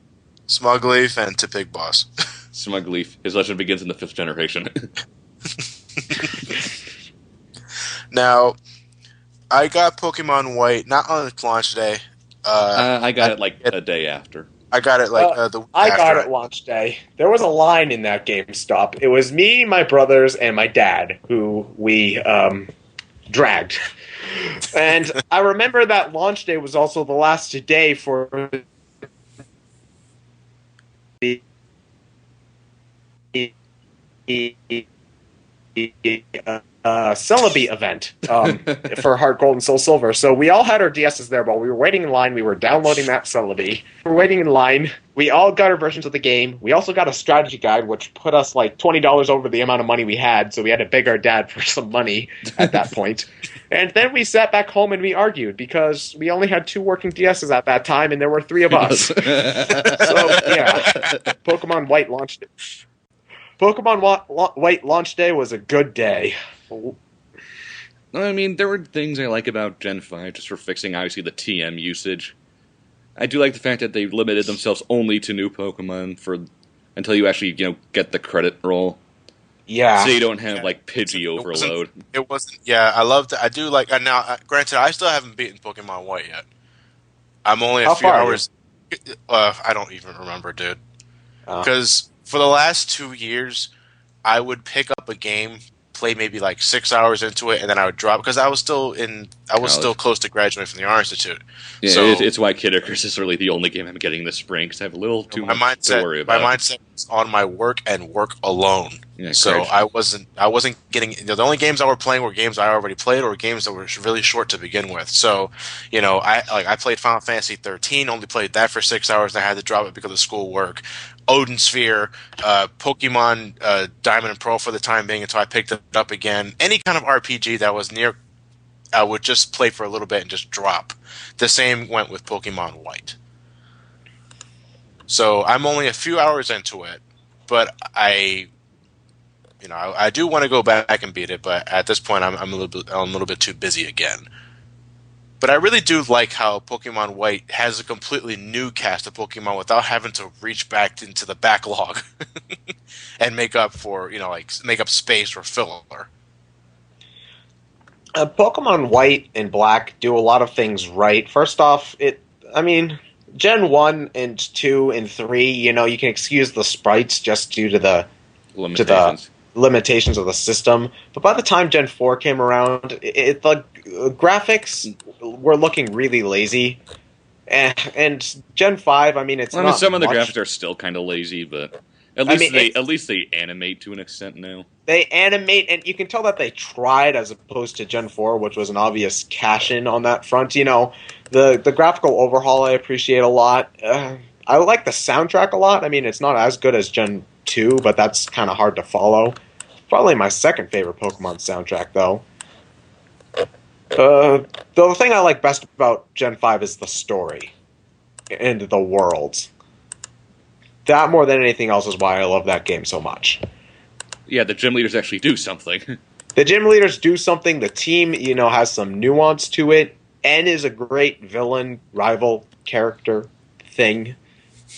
Smugleaf and Tipig Boss. Smugleaf. His legend begins in the 5th generation. Now, I got Pokemon White not on its launch day. I got it like a day after. I got it like the week I after. got it launch day. There was a line in that GameStop. It was me, my brothers, and my dad who we dragged. And I remember that launch day was also the last day for the Celebi event for Heart Gold and Soul Silver. So we all had our DSs there while we were waiting in line. We were downloading that Celebi. We were waiting in line. We all got our versions of the game. We also got a strategy guide, which put us like $20 over the amount of money we had. So we had to beg our dad for some money at that point. And then we sat back home and we argued because we only had 2 working DSs at that time, and there were 3 of us. So yeah, Pokemon White launched it. Pokemon White launch day was a good day. I mean, there were things I like about Gen 5 just for fixing, obviously, the TM usage. I do like the fact that they limited themselves only to new Pokemon until you actually, get the credit roll. Yeah. So you don't have, Pidgey overload. It wasn't, yeah, I loved it. I do like, now, granted, I still haven't beaten Pokemon White yet. I'm only a few hours. I don't even remember, dude. Because for the last 2 years, I would pick up a game, play maybe 6 hours into it, and then I would drop because I was still close to graduating from the Art Institute. Yeah, so it's why Kid Icarus is really the only game I'm getting this spring because I have a little too much to worry about. My mindset was on my work and work alone. Yeah, so I wasn't getting the only games I were playing were games I already played or games that were really short to begin with. So I played Final Fantasy 13, only played that for 6 hours, and I had to drop it because of school work. Odin Sphere, Pokemon Diamond and Pearl for the time being until I picked it up again. Any kind of RPG that was near, I would just play for a little bit and just drop. The same went with Pokemon White. So I'm only a few hours into it, but I do want to go back and beat it. But at this point, I'm a little bit too busy again. But I really do like how Pokemon White has a completely new cast of Pokemon without having to reach back into the backlog and make up space for filler. Pokemon White and Black do a lot of things right. First off, Gen 1 and 2 and 3, you can excuse the sprites just due to the limitations of the system. But by the time Gen 4 came around, the graphics were looking really lazy. And Gen 5, it's not some of the much. graphics are still kind of lazy, but at least they animate to an extent now. They animate, and you can tell that they tried as opposed to Gen 4, which was an obvious cash-in on that front. The graphical overhaul I appreciate a lot. I like the soundtrack a lot. It's not as good as Gen 2, but that's kind of hard to follow. Probably my second favorite Pokemon soundtrack, though. The thing I like best about Gen 5 is the story and the worlds. That, more than anything else, is why I love that game so much. Yeah, the gym leaders actually do something. The gym leaders do something. The team, has some nuance to it. N is a great villain, rival character thing.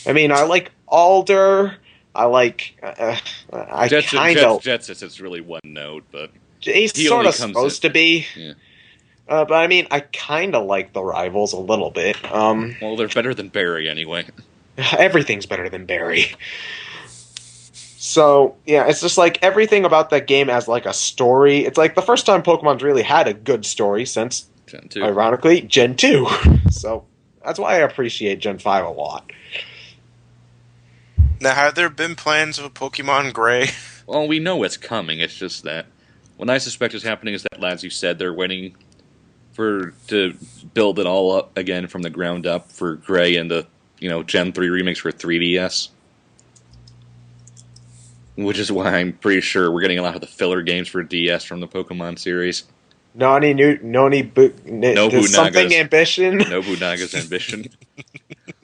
I like Alder. I like... Jets, it's really one note, but... He's sort of supposed to be. Yeah. But I kind of like the rivals a little bit. Well, they're better than Barry anyway. Everything's better than Barry. So, yeah, it's just like everything about that game as like a story. It's like the first time Pokemon's really had a good story since, Gen 2. Ironically, Gen 2. So, that's why I appreciate Gen 5 a lot. Now, have there been plans of Pokemon Gray? Well, we know it's coming. It's just that what I suspect is happening is that, as you said, they're waiting to build it all up again from the ground up for Gray and the Gen 3 remakes for 3DS. Which is why I'm pretty sure we're getting a lot of the filler games for DS from the Pokemon series. Something ambition. Nobunaga's ambition.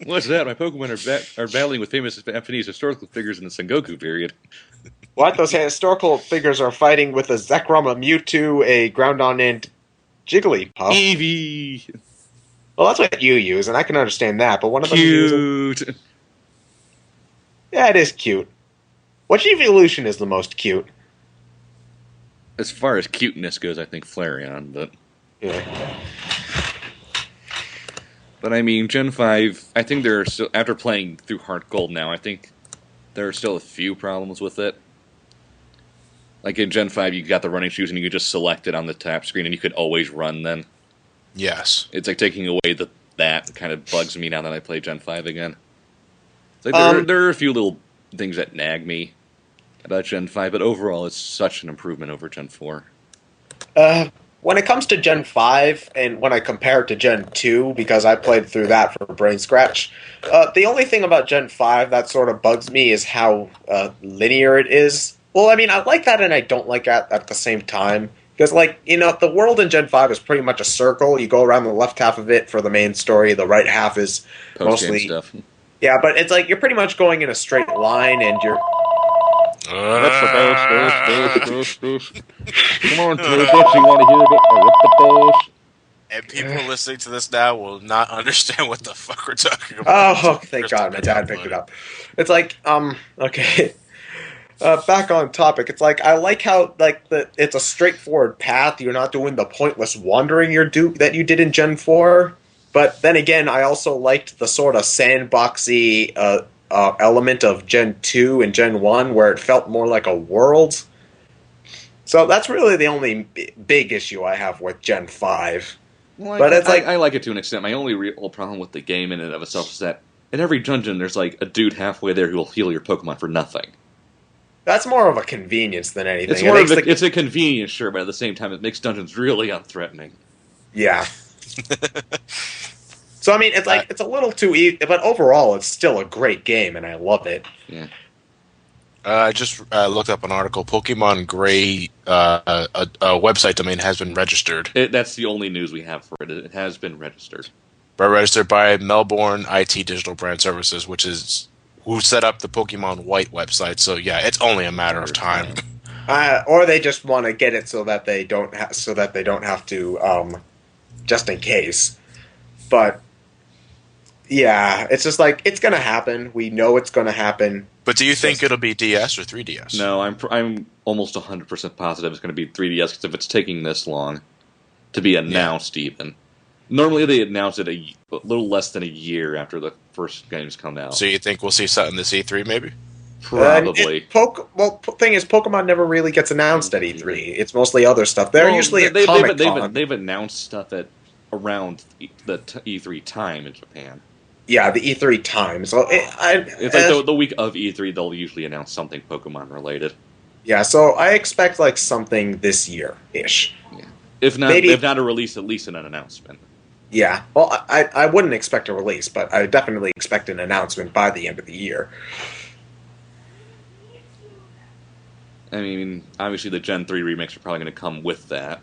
What's that? My Pokemon are battling with famous Japanese historical figures in the Sengoku period. What? Those historical figures are fighting with a Zekrom, a Mewtwo, a Groudon, and Jigglypuff. Eevee! Well, that's what you use, and I can understand that, but one of them cute! Yeah, it is cute. Which evolution is the most cute? As far as cuteness goes, I think Flareon, but... Yeah. But Gen 5, I think there are still... After playing through Heart Gold now, I think there are still a few problems with it. Like in Gen 5, you got the running shoes and you could just select it on the tap screen and you could always run then. Yes. It's like taking away that kind of bugs me now that I play Gen 5 again. It's like there are a few little things that nag me about Gen 5, but overall it's such an improvement over Gen 4. When it comes to Gen 5, and when I compare it to Gen 2, because I played through that for Brain Scratch, the only thing about Gen 5 that sort of bugs me is how linear it is. Well, I like that and I don't like that at the same time. Because, the world in Gen 5 is pretty much a circle. You go around the left half of it for the main story. The right half is mostly... stuff. Yeah, but it's like you're pretty much going in a straight line and you're... That's the best. Come on, T-Rex, you want to hear about the And people listening to this now will not understand what the fuck we're talking about. Oh, thank God, my dad picked it up. It's like, okay... back on topic, it's like I like how it's a straightforward path. You're not doing the pointless wandering that you did in Gen 4. But then again, I also liked the sort of sandboxy element of Gen 2 and Gen 1, where it felt more like a world. So that's really the only big issue I have with Gen 5. Well, but it's I like it to an extent. My only real problem with the game in and of itself is that in every dungeon, there's like a dude halfway there who will heal your Pokemon for nothing. That's more of a convenience than anything. It's a convenience, sure, but at the same time, it makes dungeons really unthreatening. Yeah. So, it's a little too easy, but overall, it's still a great game, and I love it. Yeah. I just looked up an article. Pokemon Gray, a website domain has been registered. That's the only news we have for it. It has been registered. Registered by Melbourne IT Digital Brand Services, which is who set up the Pokemon White website. So yeah, it's only a matter of time. Or they just want to get it so that they don't have to just in case. But yeah, it's just like it's gonna happen. We know it's gonna happen. But do you think it'll be DS or 3DS? No, I'm almost 100% positive it's going to be 3DS because if it's taking this long to be announced, even normally they announce it a little less than a year after the first games come out. So you think we'll see something this E3 maybe? Probably. Thing is, Pokemon never really gets announced at E3. It's mostly other stuff. They're usually a Comic-Con. They've announced stuff at around the E3 time in Japan. Yeah, the E3 time. So it's like the week of E3, they'll usually announce something Pokemon related. Yeah, so I expect like something this year-ish. Yeah. If not a release, at least an announcement. Yeah, well, I wouldn't expect a release, but I definitely expect an announcement by the end of the year. I mean, obviously the Gen 3 remakes are probably going to come with that.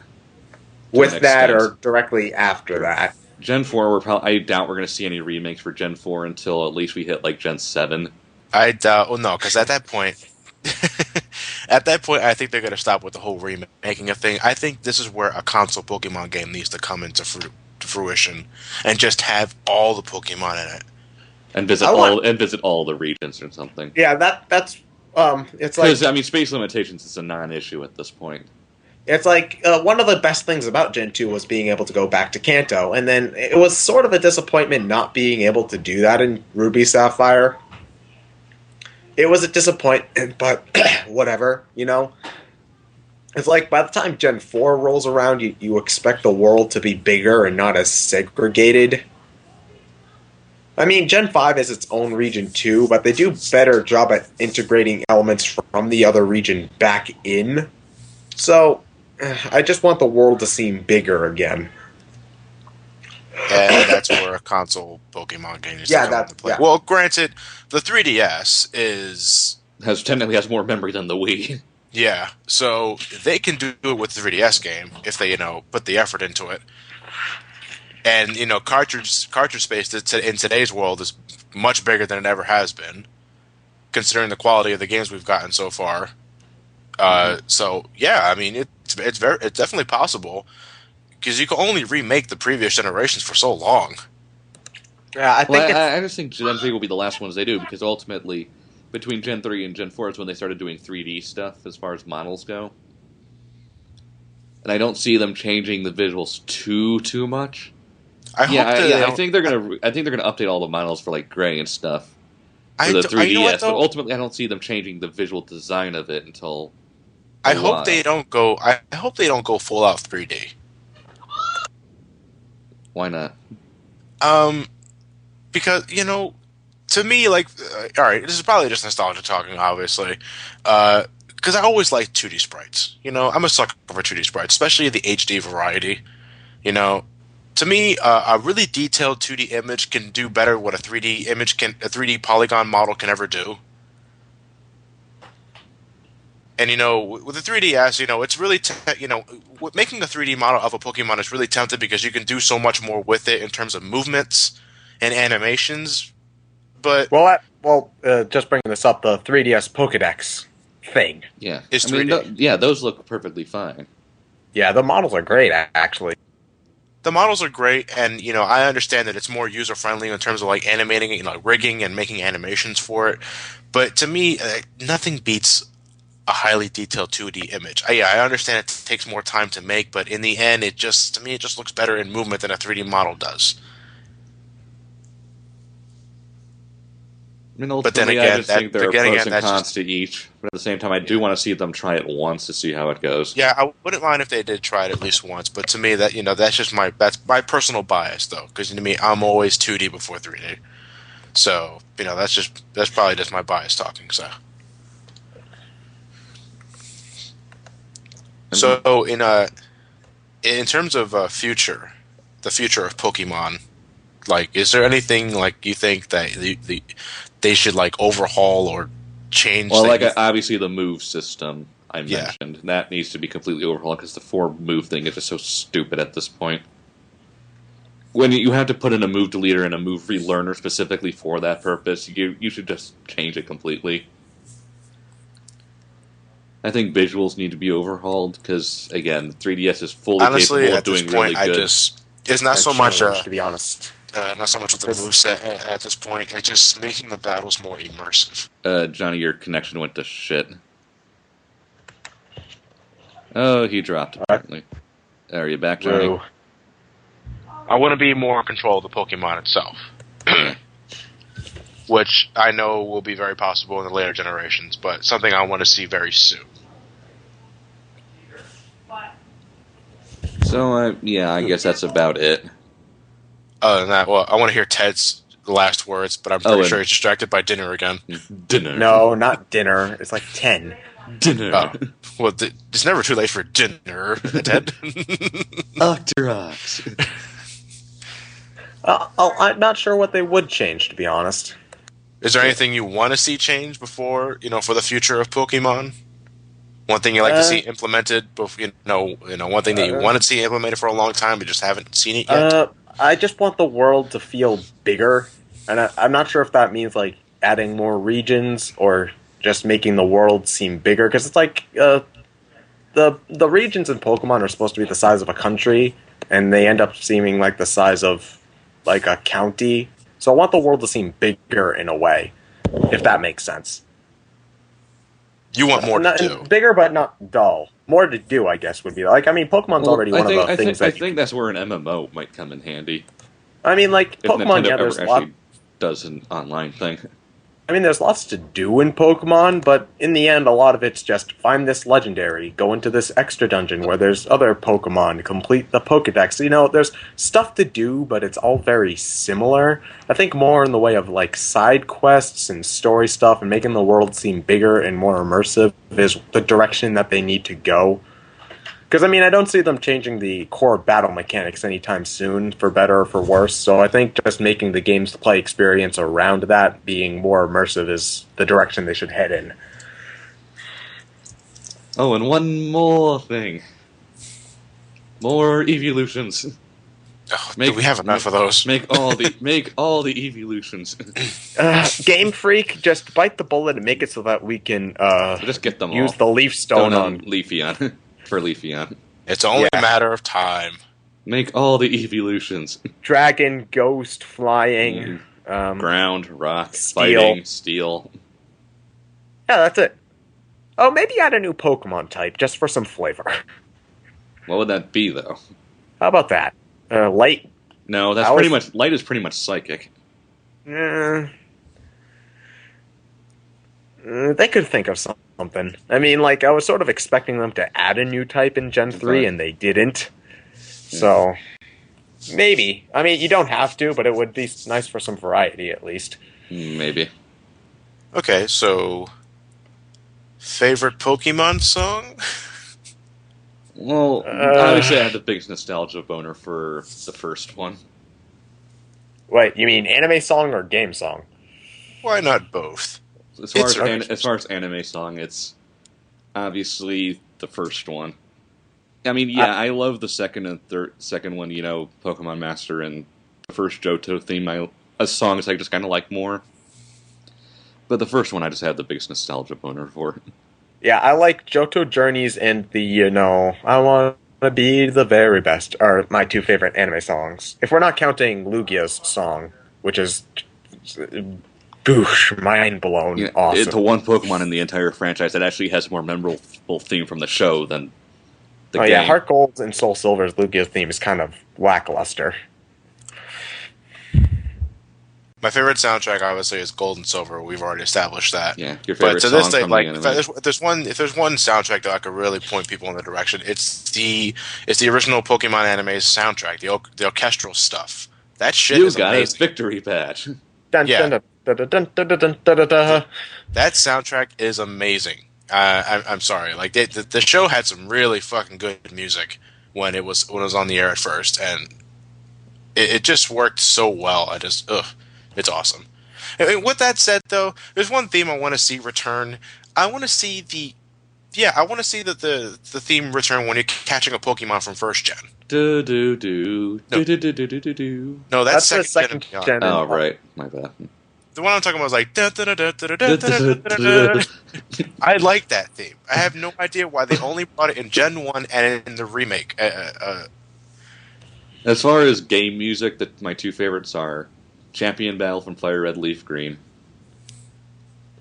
With that or directly after that. Gen 4, I doubt we're going to see any remakes for Gen 4 until at least we hit like Gen 7. I doubt. Well, no, because at that point, I think they're going to stop with the whole remaking of thing. I think this is where a console Pokemon game needs to come into fruition and just have all the Pokemon in it and visit all the regions or something. Yeah, that's it's like because I mean, space limitations is a non-issue at this point. It's like one of the best things about Gen 2 was being able to go back to Kanto, and then it was sort of a disappointment not being able to do that in Ruby Sapphire. It was a disappointment, but whatever, you know? It's like by the time Gen 4 rolls around, you expect the world to be bigger and not as segregated. I mean, Gen 5 is its own region too, but they do a better job at integrating elements from the other region back in. So I just want the world to seem bigger again. And that's where a console Pokemon game is to play. Yeah. Well, granted, the 3DS technically has more memory than the Wii. Yeah, so they can do it with the 3DS game if they, put the effort into it. And, cartridge space in today's world is much bigger than it ever has been, considering the quality of the games we've gotten so far. So yeah, I mean it's definitely possible because you can only remake the previous generations for so long. Yeah, I just think Gen 3 will be the last ones they do because ultimately between Gen 3 and Gen 4 is when they started doing 3D stuff as far as models go, and I don't see them changing the visuals too much. I think they're gonna update all the models for like gray and stuff for the 3DS, but ultimately I don't see them changing the visual design of it until. I hope they don't go full out 3D. Why not? Because to me, like, all right, this is probably just nostalgia talking, obviously. Because I always liked 2D sprites. I'm a sucker for 2D sprites, especially the HD variety. To me, a really detailed 2D image can do better what a 3D polygon model can ever do. And with the 3DS, it's really making a 3D model of a Pokemon is really tempting because you can do so much more with it in terms of movements and animations. But just bringing this up, the 3DS Pokédex thing, is 3D. Those look perfectly fine. Yeah, the models are great, actually. The models are great, and I understand that it's more user friendly in terms of like animating it, rigging and making animations for it. But to me, nothing beats a highly detailed 2D image. I understand it takes more time to make, but in the end, it just looks better in movement than a 3D model does. I mean, ultimately, I just think there are pros and cons to each. But at the same time, I do want to see them try it once to see how it goes. Yeah, I wouldn't mind if they did try it at least once. But to me, that's just my personal bias, though. Because to me, I'm always 2D before 3D. So that's probably just my bias talking. So in terms of the future of Pokemon, like, is there anything like you think that they should like overhaul or change? Well, obviously the move system I mentioned that needs to be completely overhauled because the 4-move thing is just so stupid at this point. when you have to put in a move deleter and a move relearner specifically for that purpose, you should just change it completely. I think visuals need to be overhauled because, again, 3DS is fully capable of doing really good. It's not so much, to be honest. Not so much with the moveset at this point. It's just making the battles more immersive. Johnny, your connection went to shit. Oh, he dropped, apparently. Are you back, Johnny? Whoa. I want to be more in control of the Pokemon itself. Which I know will be very possible in the later generations, but something I want to see very soon. So, yeah, I guess that's about it. Other than that, well, I want to hear Ted's last words, but I'm pretty sure he's distracted by dinner again. Dinner. No, not dinner. It's like 10. Dinner. Oh. Well, it's never too late for dinner, Ted. Octorox. I'm not sure what they would change, to be honest. Is there anything you want to see change before, for the future of Pokemon? One thing you like to see implemented, one thing that you wanted to see implemented for a long time, but just haven't seen it yet? I just want the world to feel bigger, and I'm not sure if that means like adding more regions or just making the world seem bigger, because it's like the regions in Pokemon are supposed to be the size of a country, and they end up seeming like the size of like a county. So I want the world to seem bigger in a way, if that makes sense. You want more to do. Bigger, but not dull. More to do, I guess, would be like. I mean, Pokemon's already one of the things I think that's where an MMO might come in handy. I mean, like if Pokemon, Nintendo ever actually does an online thing. I mean, there's lots to do in Pokemon, but in the end, a lot of it's just find this legendary, go into this extra dungeon where there's other Pokemon, complete the Pokedex. There's stuff to do, but it's all very similar. I think more in the way of like side quests and story stuff and making the world seem bigger and more immersive is the direction that they need to go. Because, I mean, I don't see them changing the core battle mechanics anytime soon, for better or for worse, so I think just making the game's play experience around that being more immersive is the direction they should head in. Oh, and one more thing. More evolutions. Oh, do we have enough of those? Make all the evolutions. Game Freak, just bite the bullet and make it so that we can just get them use all. The Leaf Stone on Leafeon. For Leafeon. It's only a matter of time. Make all the evolutions. Dragon, ghost, flying, ground, rock, steel. Fighting, steel. Yeah, that's it. Oh, maybe add a new Pokemon type, just for some flavor. What would that be, though? How about that? Light? No, that's pretty much... Light is pretty much psychic. They could think of something. I mean, like, I was sort of expecting them to add a new type in Gen 3, and they didn't. So, maybe. I mean, you don't have to, but it would be nice for some variety, at least. Maybe. Okay, so... Favorite Pokemon song? Well, obviously I have the biggest nostalgia boner for the first one. Wait, you mean anime song or game song? Why not both? As far as anime song, it's obviously the first one. I mean, yeah, I love the second one, Pokemon Master and the first Johto theme. Songs I just kind of like more. But the first one I just had the biggest nostalgia boner for. Yeah, I like Johto Journeys and the, I want to be the very best are my two favorite anime songs. If we're not counting Lugia's song, which is... Boosh, mind blown, awesome. It's the one Pokemon in the entire franchise that actually has a more memorable theme from the show than the game. Yeah, Heart Gold and Soul Silver's Lugia's theme is kind of lackluster. My favorite soundtrack, obviously, is Gold and Silver. We've already established that. Yeah, your favorite but to this song day, from like, the anime. if there's one soundtrack that I could really point people in the direction, it's the original Pokemon anime's soundtrack, the orchestral stuff. That shit is amazing. You got a victory badge. Yeah. That soundtrack is amazing. I'm sorry, like the show had some really fucking good music when it was on the air at first, and it just worked so well. It's awesome. And with that said, though, there's one theme I want to see return. I want to see the Yeah, I want to see the theme return when you're catching a Pokemon from first gen. Do do do No. do do do do do do. No, that's the second second gen. Oh right, my bad. The one I'm talking about is like. I like that theme. I have no idea why they only brought it in Gen 1 and in the remake. As far as game music, my two favorites are Champion Battle from Fire Red Leaf Green,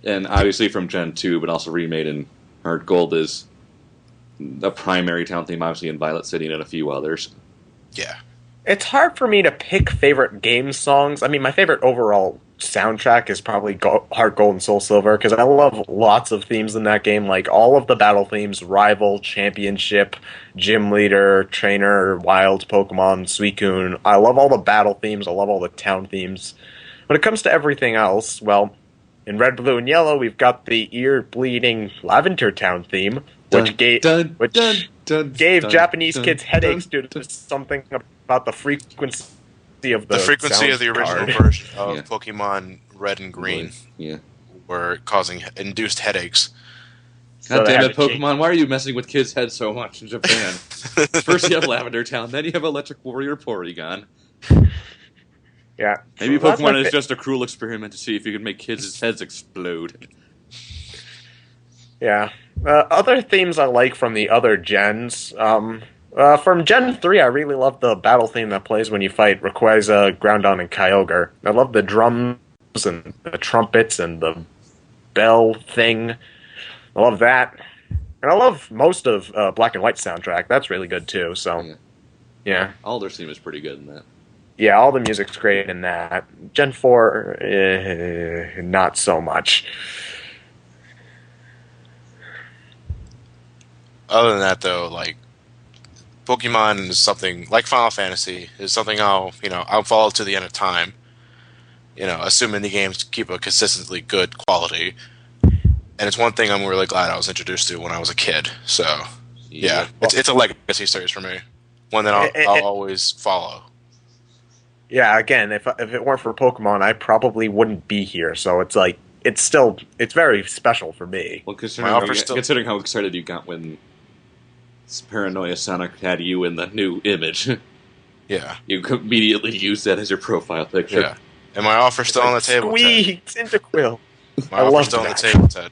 and obviously from Gen 2, but also remade in Heart Gold is a primary town theme, obviously in Violet City and a few others. Yeah. It's hard for me to pick favorite game songs. I mean, my favorite overall soundtrack is probably Heart Gold and Soul Silver, because I love lots of themes in that game, like all of the battle themes: Rival, Championship, Gym Leader, Trainer, Wild, Pokemon, Suicune. I love all the battle themes, I love all the town themes. When it comes to everything else, well, in Red, Blue, and Yellow, we've got the ear-bleeding Lavender Town theme, which gave Japanese kids headaches due to something about the frequency of the original version of Pokemon Red and Green. Yeah. Were causing induced headaches. God damn it, Pokemon, why are you messing with kids' heads so much in Japan? First you have Lavender Town, then you have Electric Warrior Porygon. Yeah. Maybe Pokemon is just a cruel experiment to see if you can make kids' heads explode. Yeah. Other themes I like from the other gens. From Gen 3, I really love the battle theme that plays when you fight Rayquaza, Groudon, and Kyogre. I love the drums and the trumpets and the bell thing. I love that. And I love most of Black and White soundtrack. That's really good, too. So, yeah. All their theme is pretty good in that. Yeah, all the music's great in that. Gen 4, not so much. Other than that, though, like, Pokemon is something, like Final Fantasy, is something I'll follow to the end of time. Assuming the games keep a consistently good quality. And it's one thing I'm really glad I was introduced to when I was a kid. So, yeah, it's a legacy series for me. One that I'll always follow. Yeah, again, if it weren't for Pokemon, I probably wouldn't be here. So it's like, it's very special for me. Well, considering how excited you got when Paranoia Sonic had you in the new image. Yeah. You immediately used that as your profile picture. Yeah. And my offer's still on the table, Ted. Cyndaquil. My offer's still on the table, Ted.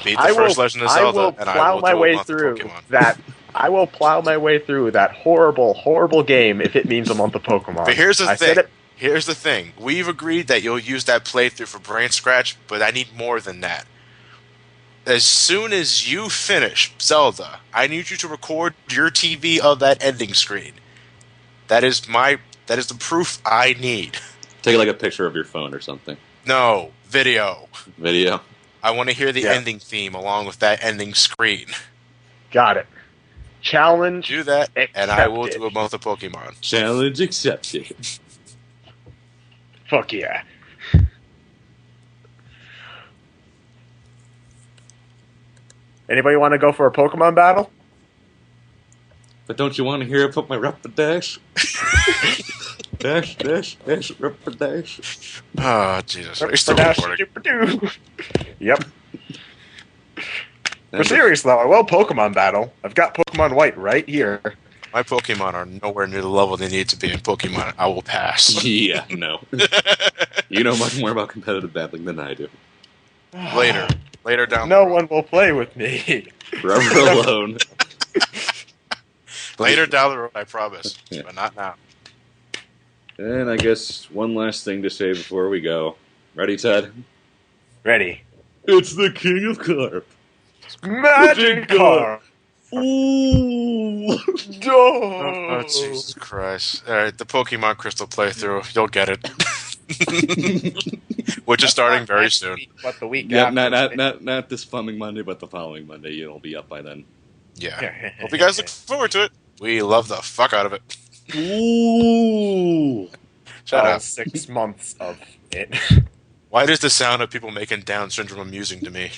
Beat the first Legend of Zelda, and I will my way through that. I will plow my way through that horrible, horrible game if it means a month of Pokemon. But here's the thing. Here's the thing. We've agreed that you'll use that playthrough for Brain Scratch, but I need more than that. As soon as you finish Zelda, I need you to record your TV of that ending screen. That is the proof I need. Take like a picture of your phone or something. No, video. Video. I want to hear the ending theme along with that ending screen. Got it. Challenge. Do that, and I will do a month of Pokemon. Challenge accepted. Fuck yeah. Anybody want to go for a Pokemon battle? But don't you want to hear I put my Rapidash? Dash, Rapidash. Oh, Jesus. Are you still recording? Yep. For serious, though, I will Pokemon battle. I've got Pokemon White right here. My Pokemon are nowhere near the level they need to be in Pokemon. I will pass. Yeah, no. You know much more about competitive battling than I do. Later down No one will play with me. Forever alone. Later down the road, I promise. Yeah. But not now. And I guess one last thing to say before we go. Ready, Ted? Ready. It's the King of Carp. Magikarp! Ooh! Oh, Jesus Christ. Alright, the Pokemon Crystal playthrough. You'll get it. Which is starting very soon. But the week after. Not this coming Monday, but the following Monday. It'll be up by then. Yeah. Hope you guys look forward to it. We love the fuck out of it. Ooh! Shut up. 6 months of it. Why does the sound of people making Down syndrome amusing to me?